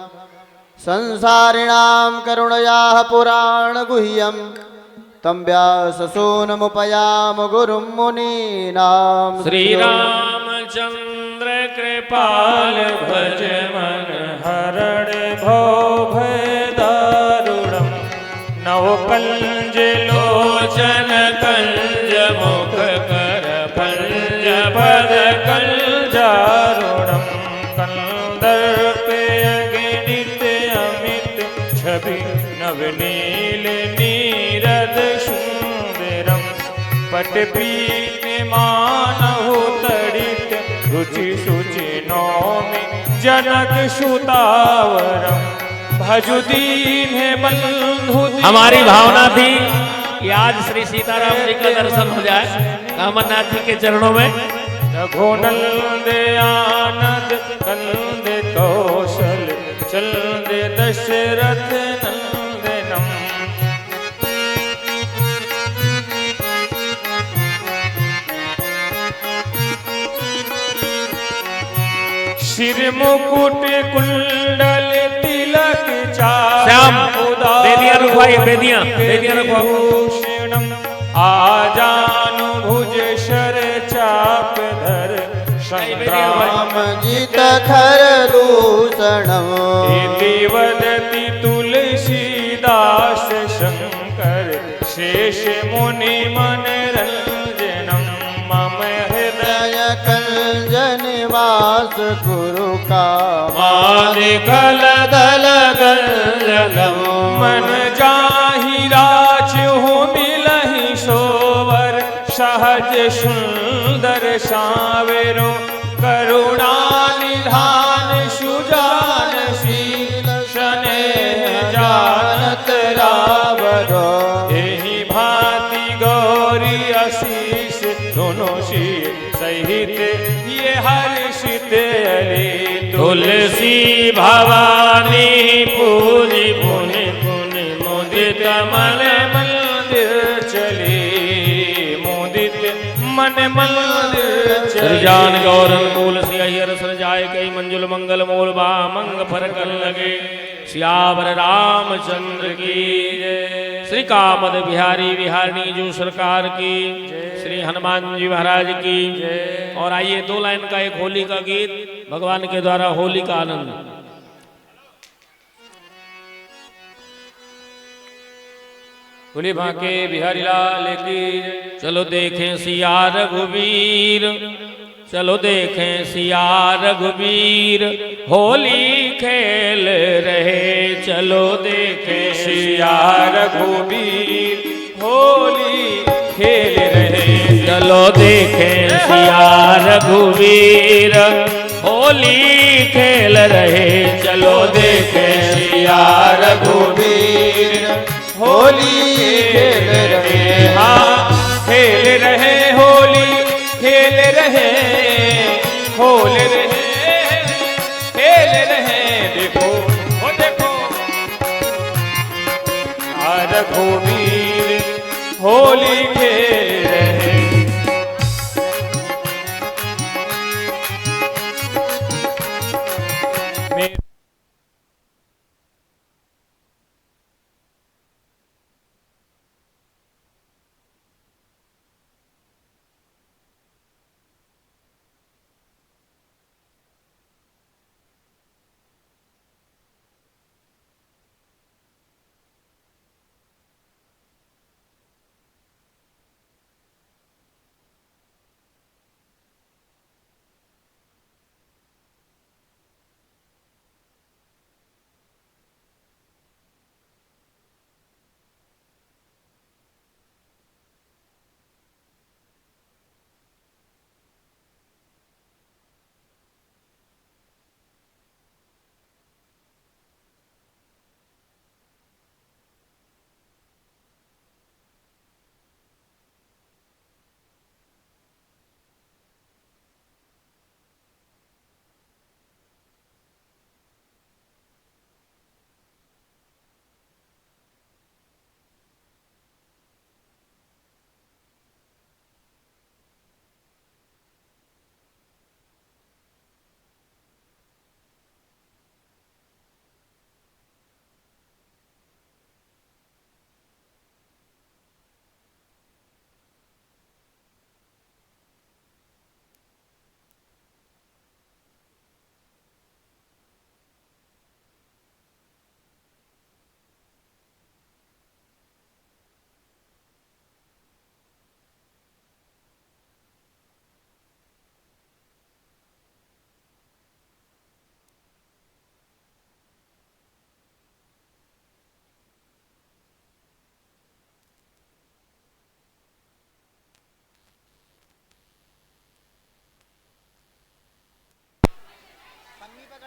संसारिणां करुणयाः पुराण गुह्यं तं व्याससूनमुपयाम गुरुं मुनीनां। श्री रामचंद्र कृपाल भज मन हरण भव भय दारुणम, नव कंज लोचन कंज मुख कर पंज पद कंजारुणम, कंदर्पे गणित अमित छवि नवनील नीरद सुंदरम, पटपीत मानहु तड़ित रुचि सुचि नौमि जनक सुतावरम, भजु दीन बंधु। हमारी भावना थी कि आज श्री सीताराम जी का दर्शन हो जाए कामनाथ जी के चरणों में। रघुनंद आनंद कंद कौशल चलदे दशरथ नंदनम। शिर मुकुट कुंडल तिलक श्याम, बेदियां रखवाइए, बेदियां रखवाओ। भूषणम आजानु भुज शर चाप धर संग्राम राम जित खर दूषणम। इति वदति तुलसीदास शंकर शेष मुनि मनरंजनम। मम हृदय जय कंजन वास कुरु का कल दल गंजनम। मन जाहि राजहु मिलहि सोवर सहज सुंदर सावेरो करुणा निधान सुजान शील स्नेह जानत रावरो। एहि भांति गौरी आशीष दोनों शील सहित ये हर्षित अरे। तुलसी भवानी पूरी पुनि पुनि मुदित मन मंदिर चले मोदित मन मंदिर सृजान गौर अनुकूल सियहियर सृजाय कई मंजुल मंगल मोल बामंग फरकन लगे। सियावर रामचंद्र की जय। श्री कामद बिहारी बिहारिणी जो सरकार की, श्री हनुमान जी महाराज की। और आइए 2 लाइन का एक होली का गीत, भगवान के द्वारा होली का आनंद। बोले बांके बिहारी लाल की। चलो देखें सिया रघुवीर, चलो देखें सिया रघुवीर, होली खेल रहे। चलो देखें सिया रघुवीर होली खेल रहे। चलो देखें सिया रघुवीर, होली खेल रहे। चलो देखें सिया रघुवीर होली खेल रहे। हाँ खेल रहे होली खेल रहे खोल रहे खेल रहे। देखो ओ देखो रघुवीर होली खेल रहे।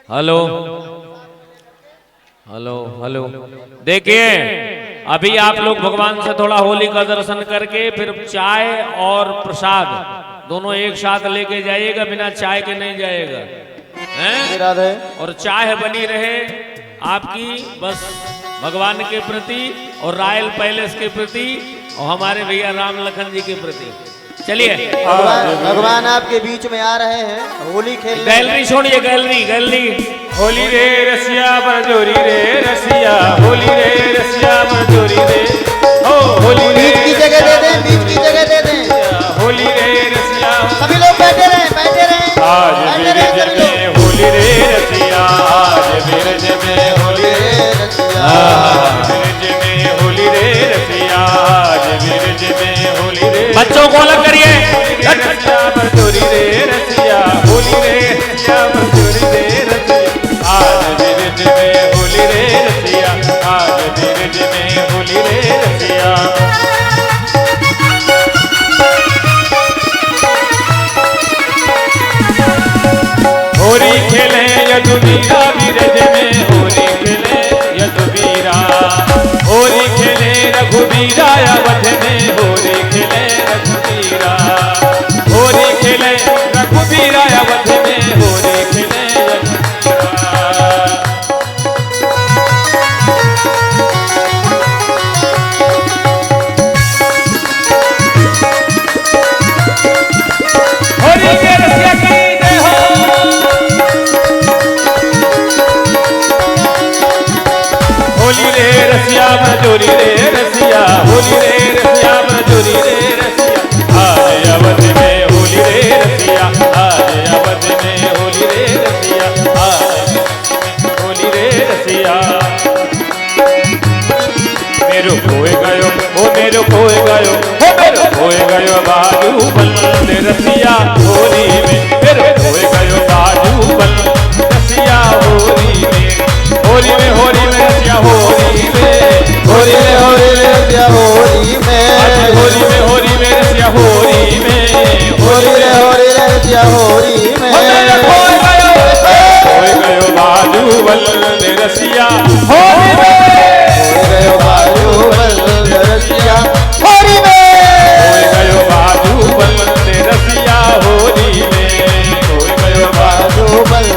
Hello hello hello. देखिए अभी आप लोग भगवान से थोड़ा होली का दर्शन करके फिर चाय और प्रसाद दोनों एक साथ लेके जाइएगा, बिना चाय के नहीं जाएगा हैं? राधे। और चाय बनी रहे, आपकी बस भगवान के प्रति और रॉयल पैलेस के प्रति और हमारे भैया राम लखन जी के प्रति। चलिए भगवान आपके बीच में आ रहे हैं होली खेल। गैलरी छोड़िए, गैलरी गैलरी। होली रे रसिया बरजोरी रे रसिया, होली रे रसिया बरजोरी रे, ओ होली रे बीच की जगह दे दें, बीच की जगह दे दें। होली रे रसिया, सभी लोग बैठे रहे, बैठे रहे। आज बिरज में होली रे रसिया, आज बिरज में होली रे रसिया, आज बिरज में होली रे रसिया, आज बिरज में होली रे। बच्चों को अलग करिए। रसिया बरजोरी रे रसिया, होली रे रसिया बरजोरी रे रसिया, आज बिरज में होली रे रसिया, आज बिरज में होली रे रसिया। होली खेले यदुवीरा बिरज में, होली खेले यदुवीरा, होली खेले रघुवीरा अवध में, होली खेले रघुवीरा, होली खेले रघुवीरा अवध में, होली खेले रघुवीरा। होली के रसिया की जय हो। होली रे रसिया बरजोरी रे रसिया, होली रे रसिया बरजोरी रे रसिया, आज अवध में होली रे रसिया, आज अवध में होली रे रसिया, आज होली रे रसिया। मेरो खोए गयो ओ मेरो खोए गयो, ओ मेरो खोए गयो बाजू बल रसिया होली में, मेरो खोए गयो बाजू बल रसिया होली में, होली में होली में रसिया होली में, होली में होली में रसिया होली में, होली में होली में रसिया होली में, होली में होली में रसिया होली में। खोए गयो बाजू बल रसिया होली में, खोए गयो बाजू बल रसिया होली में, खोए गयो बाजू बल रसिया होली में, खोए गयो बाजू बल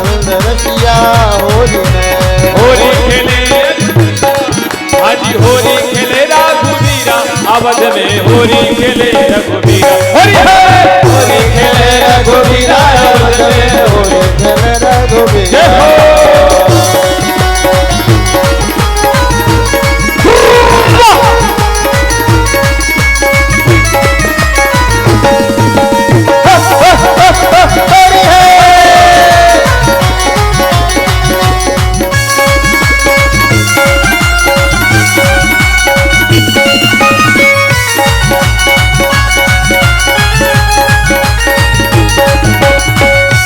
रसिया होली में। होली खेले हाजी, होली खेले रघुवीरा अवध में, होली खेले रघुवीरा, होली खेले रघुवीरा अवध में, होली खेले रघुवीरा।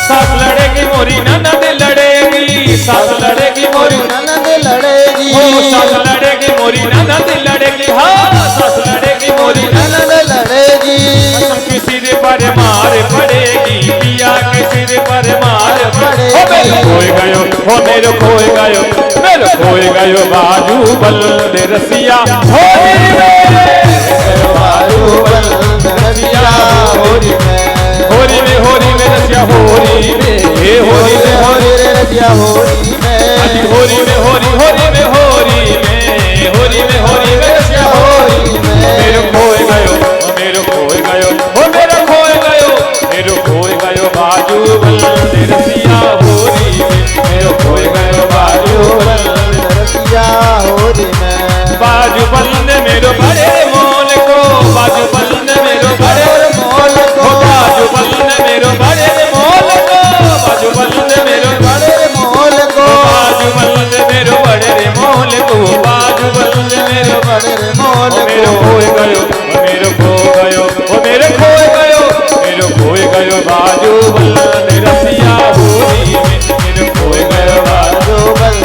सास लड़ेगी मोरी ननद लड़ेगी, सास लड़ेगी मोरी ननद लड़ेगी, ओ सास लड़ेगी मोरी ननद लड़ेगी, हाँ सास लड़ेगी मोरी ननद लड़ेगी। के सिर पर मार पड़ेगी, पिया के सिर पर मार पड़ेगी। मेरे खोए गयो, ओ मेरे खोए गयो, मेरे खोए गयो बाजू बल रसिया होली में, बाजू बल रसिया होली में, होली में होली में रसिया होली में, हे होली में होली रे रसिया होली में, होली में होली होली में होली में, होली में होली में रसिया होली में। मेरे खोए गयो, मेरे खोए गयो, ओ मेरे खोए गयो, मेरे खोए गयो बाजू बल रसिया होली में, मेरे खोए गयो बाजू बल रसिया होली में। बाजू बल ने मेरो बड़े मोल को, बाजू बल ने मेरो बड़े मोल को, बाजू बल ने मेरो बड़े मोल को, बाजू बल ने मेरो बड़े मोल को, बाजू बल ने मेरो बड़े मोल को, बाजू बल ने मेरो बड़े मोल को। मेरो खोए गयो, मेरो खो गयो, ओ मेरे खोए गयो, मेरो खोए गयो बाजू बल रसिया होली में, मेरो खोए गयो बाजू बल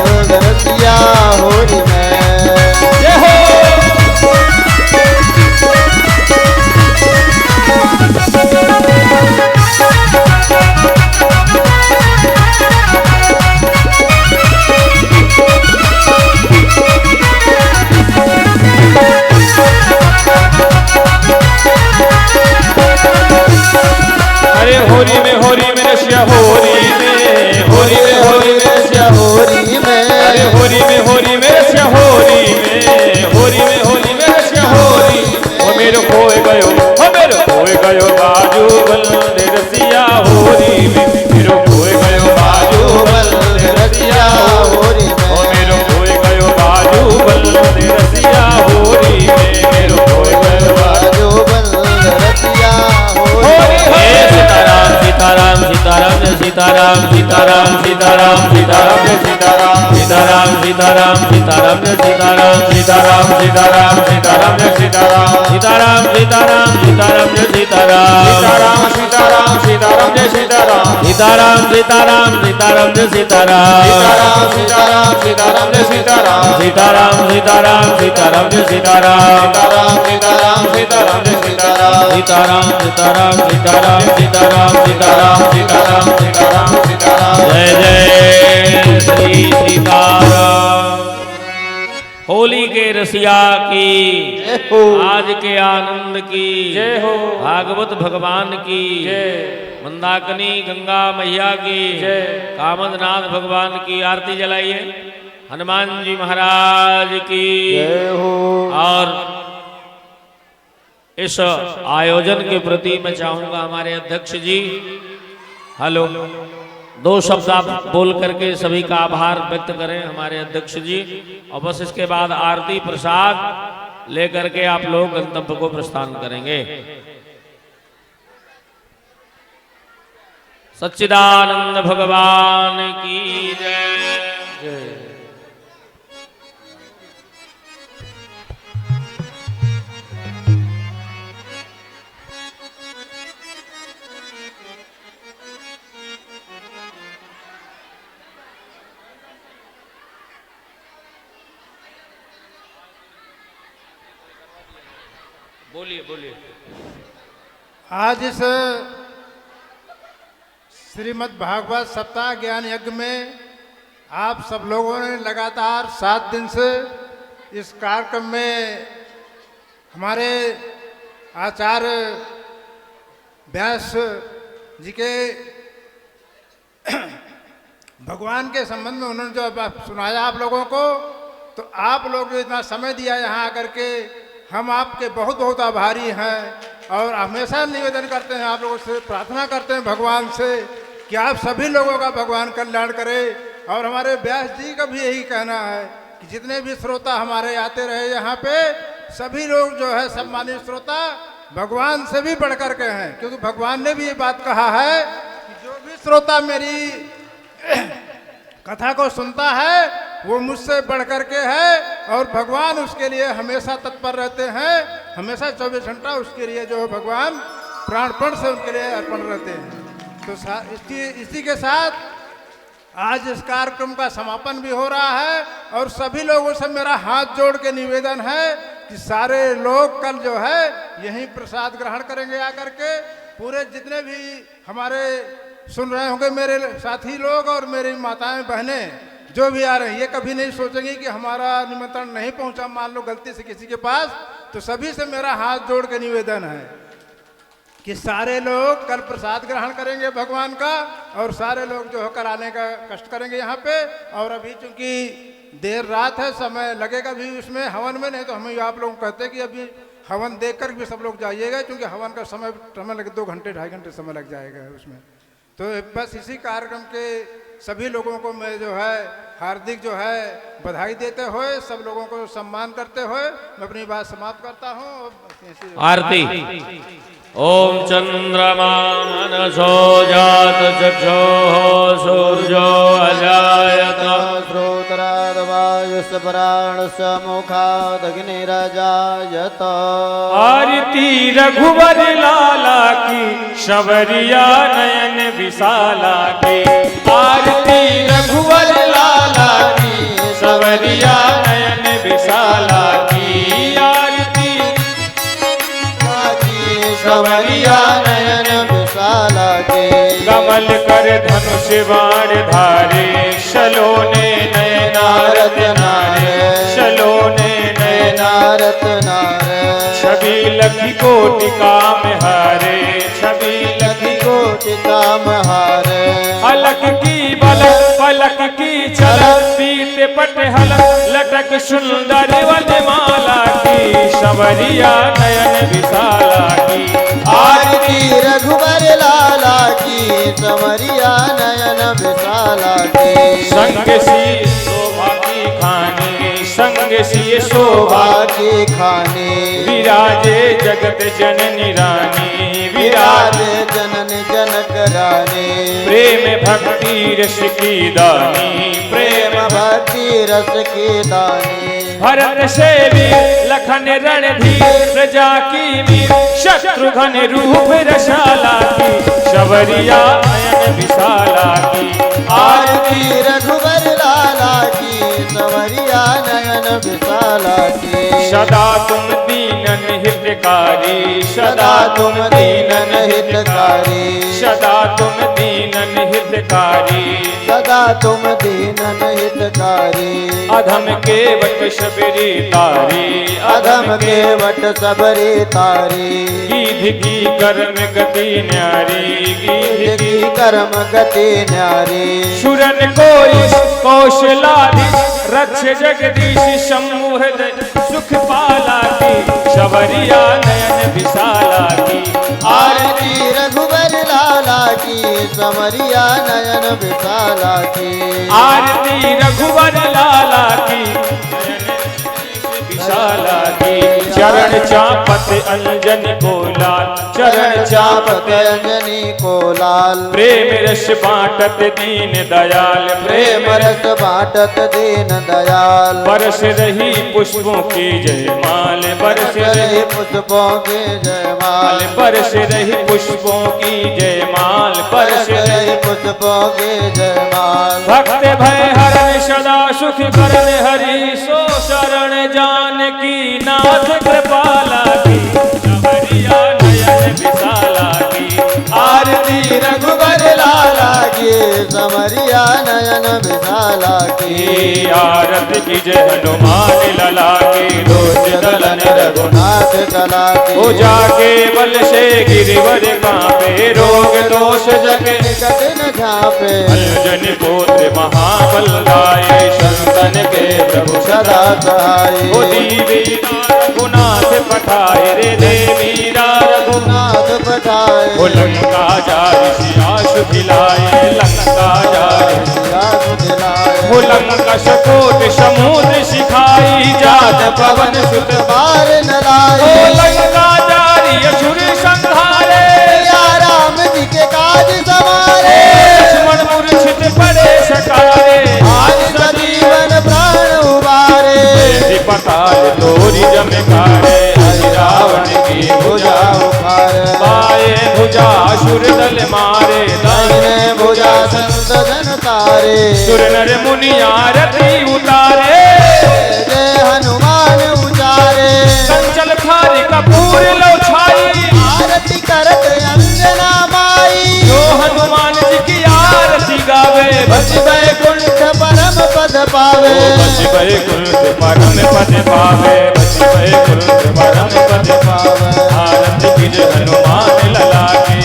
रसिया होली में। जय हो। अरे होली में रसिया होली में, होली में रसिया होली में, अरे होली सीताराम जय सीताराम सीताराम सीताराम सीताराम जय सीताराम सीताराम सीताराम सीताराम जय सीताराम सीताराम सीताराम सीताराम जय सीताराम सीताराम सीताराम सीताराम जय सीताराम सीताराम सीताराम सीताराम जय सीताराम सीताराम सीताराम सीताराम जय सीताराम सीताराम सीताराम सीताराम जय सीताराम सीताराम सीताराम सीताराम सीताराम सीताराम सीताराम सीताराम सीताराम जय जय श्री सीताराम। होली के रसिया की जय हो। आज के आनंद की जय हो। भागवत भगवान की जय। मंदाकिनी गंगा मैया की जय। कामदनाथ भगवान की आरती जलाइए। हनुमान जी महाराज की जय हो। और इस आयोजन के प्रति मैं चाहूंगा हमारे अध्यक्ष जी हेलो 2 शब्द आप बोल करके सभी का आभार व्यक्त करें हमारे अध्यक्ष जी, और बस इसके बाद आरती प्रसाद लेकर के आप लोग गंतव्य को प्रस्थान करेंगे। सच्चिदानंद भगवान की जय। बोलिए बोलिए। आज इस श्रीमद् भागवत सप्ताह ज्ञान यज्ञ में आप सब लोगों ने लगातार 7 दिन से इस कार्यक्रम में हमारे आचार्य व्यास जी के भगवान के संबंध में उन्होंने जो सुनाया आप लोगों को, तो आप लोग जो इतना समय दिया यहाँ आकर के, हम आपके बहुत बहुत आभारी हैं। और हमेशा निवेदन करते हैं आप लोगों से, प्रार्थना करते हैं भगवान से कि आप सभी लोगों का भगवान कल्याण करे। और हमारे व्यास जी का भी यही कहना है कि जितने भी श्रोता हमारे आते रहे यहाँ पे, सभी लोग जो है सम्मानित श्रोता भगवान से भी बढ़ कर के हैं, क्योंकि भगवान ने भी ये बात कहा है कि जो भी श्रोता मेरी कथा को सुनता है वो मुझसे बढ़ कर के है, और भगवान उसके लिए हमेशा तत्पर रहते हैं। हमेशा 24 घंटा उसके लिए जो है भगवान प्राणपण से उनके लिए अर्पण रहते हैं। तो इसी के साथ आज इस कार्यक्रम का समापन भी हो रहा है, और सभी लोगों से मेरा हाथ जोड़ के निवेदन है कि सारे लोग कल जो है यहीं प्रसाद ग्रहण करेंगे आकर के। पूरे जितने भी हमारे सुन रहे होंगे मेरे साथी लोग और मेरी माताएं बहनें जो भी आ रहे हैं, ये कभी नहीं सोचेंगे कि हमारा निमंत्रण नहीं पहुंचा मान लो गलती से किसी के पास। तो सभी से मेरा हाथ जोड़ के निवेदन है कि सारे लोग कल प्रसाद ग्रहण करेंगे भगवान का, और सारे लोग जो होकर आने का कष्ट करेंगे यहाँ पे। और अभी चूंकि देर रात है, समय लगेगा भी उसमें हवन में, नहीं तो हम आप लोग कहते हैं कि अभी हवन देख कर भी सब लोग जाइएगा, क्योंकि हवन का समय लगे 2 घंटे 2.5 घंटे समय लग जाएगा उसमें। तो बस इसी कार्यक्रम के सभी लोगों को मैं जो है हार्दिक जो है बधाई देते हुए, सब लोगों को सम्मान करते हुए मैं अपनी बात समाप्त करता हूँ। आरती। ओम चंद्रमा मनसो जात चक्षुः सूर्यो अजायत श्रोत्रादवायुष प्राणस्य मुखादग्निरजायत। आरती रघुवर लाला की, शबरिया नयन विशाला की। आरती रघुवर लाला की, शबरिया नयन विशाला की। आरती शबरिया नयन विशाला के। कमल कर धनुष बाण धारे, शलोने नयनारत नारे। शलोने नयनारत नारे। छवि लखी कोटिका में हारे। छवि लखी कोटिका में हारे। अलख की बलक पलक की झलक, पीत पट हलक लटक सुंदर वनमाला की। शबरिया नयन विशाला की। आरती रघुवर लाला की, शबरिया नयन विशाला की। संग सी शोभा की खाने, संग सी शोभा की खाने। विराजे जगत जननी रानी। विराजे जनन मन कराने। प्रेम भक्ति रस की दानी, प्रेम भक्ति रस की दानी। भरत से वीर लखन रणधीर, प्रजा की वीर शत्रुघ्न रूप रसाला की, शबरिया नयन विशाला की। आरती रघुवर लाला की, संवरिया नयन विशाला की। सदा तुम दीनन हितकारी, सदा तुम दीनन हितकारी। सदा तुम दीनन हितकारी। सदा तुम दीनन हितकारी। अधम के वट शबरी तारी, अधम के वट सबरी तारी। गीध की कर्म गति न्यारी, गीध की की कर्म गति न्यारी। सुरन कोई कौशलाधीश, रक्ष जगदीश शंभु हृदय सुख पाला की, शबरिया नयन विशाला की। आरती रघुवर लाला की, समरिया नयन विशाला की। आरती रघुवर लाला की, नयन विशाला की। चरण चापत अंजन को लाल, चरण चापत अंजनी को लाल। प्रेम रस बाटत दीन दयाल, प्रेम रस बाटत दीन दयाल। बरस रही पुष्पों की जयमाल, बरस रही पुष्पों के जयमाल। बरस रही पुष्पों की जयमाल, बरस रही पुष्पों के जयमाल। भक्त भय हरण सदा सुख करण हरि, सो शरण जानकी नाथ कृपाला की, शबरिया नयन विशाला की। आरती रघुवर लाला की, समरिया नयन विशाला की। आरती की जय हनुमान लला की, रोज दलन रघुनाथ कला की। हो जाके बल से गिरिवर कांपे, रोग दोष जगे निकट न झापे। अंजन पुत्र महाबल गाये, संतन के प्रभु सदा सहाय। ओ देवी रघुनाथ पठाए रे, देवी रघुनाथ नाथ पठाए। ओ लंका जाय सियास खिलाए, लंका जाय सियास दिलाए। ओ लंका सकोट समुद्र सिखाई, जात पवन सुत बार न ओ लाए। लंका जारी असुर संहारे, या राम जी के काज सवारे। लक्ष्मण मूर्छित पड़े सकारे, आज सजीवन प्राण उबारे। पताल तोरी जमकारे, हरि रावण की भुजा उखारे। बाए भुजा असुर दल मारे, दाहिने भुजा संत जन तारे। सुर नर मुनि आरती उतारे, जय हनुमान उचारे। कंचल थारी कपूर लो छाई, आरती करत अंजना माई। जो हनुमान जी की आरती गावे, बच बैकुंठ परम पद पावे। बच बैकुंठ परम पद पावे, बच बैकुंठ परम पद पावे। आरती की जय हनुमान लला की,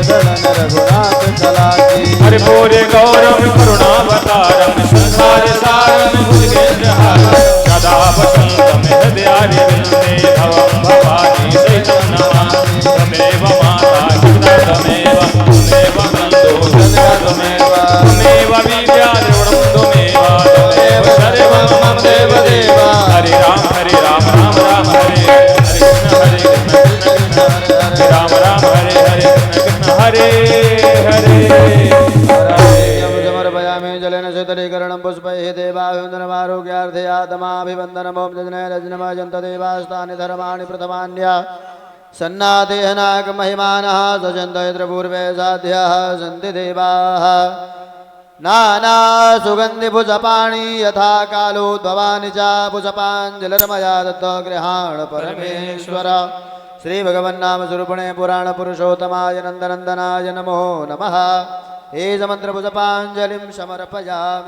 दलन रघुनाथ कला की। हरि बोरे गौरव करुणावतारम, संसार सारम भुजगेन्द्रहारम, सदा वसंतम हृदयारि वृंदे, भवं भवानी सहितं नमामि। त्वमेव माता पिता त्वमेव, त्वमेव बन्धुः सखा त्वमेव, त्वमेव विद्या द्रविणं त्वमेव, त्वमेव सर्वं मम देवदेव। हरे राम राम राम हरे हरे कृष्ण कृष्ण कृष्ण राम राम हरे हरे कृष्ण हरे हरे। समर्पयामि जलेन शीतलीकरणं पुष्पैः देवाभिवन्दनमारोग्यार्थे आत्माभिवन्दनम् ॐ जजनय रजनमजन्त देवास्तानि धर्माणि प्रथमान्या सन्नादेहनाक महिमानः सजन्त यत्र पूर्वे साध्याः सन्ति देवाः। नाना सुगन्धिभुजपाणि यथा कालोद्भवानि च पुष्पाञ्जलिर्मया दत्तो गृहाण परमेश्वर। श्री भगवन्नाम स्वरूपिणे पुराण पुरुषोत्तमाय नन्दनन्दनाय नमो नमः। हे समन्त्र पुष्पाञ्जलिं समर्पयामि।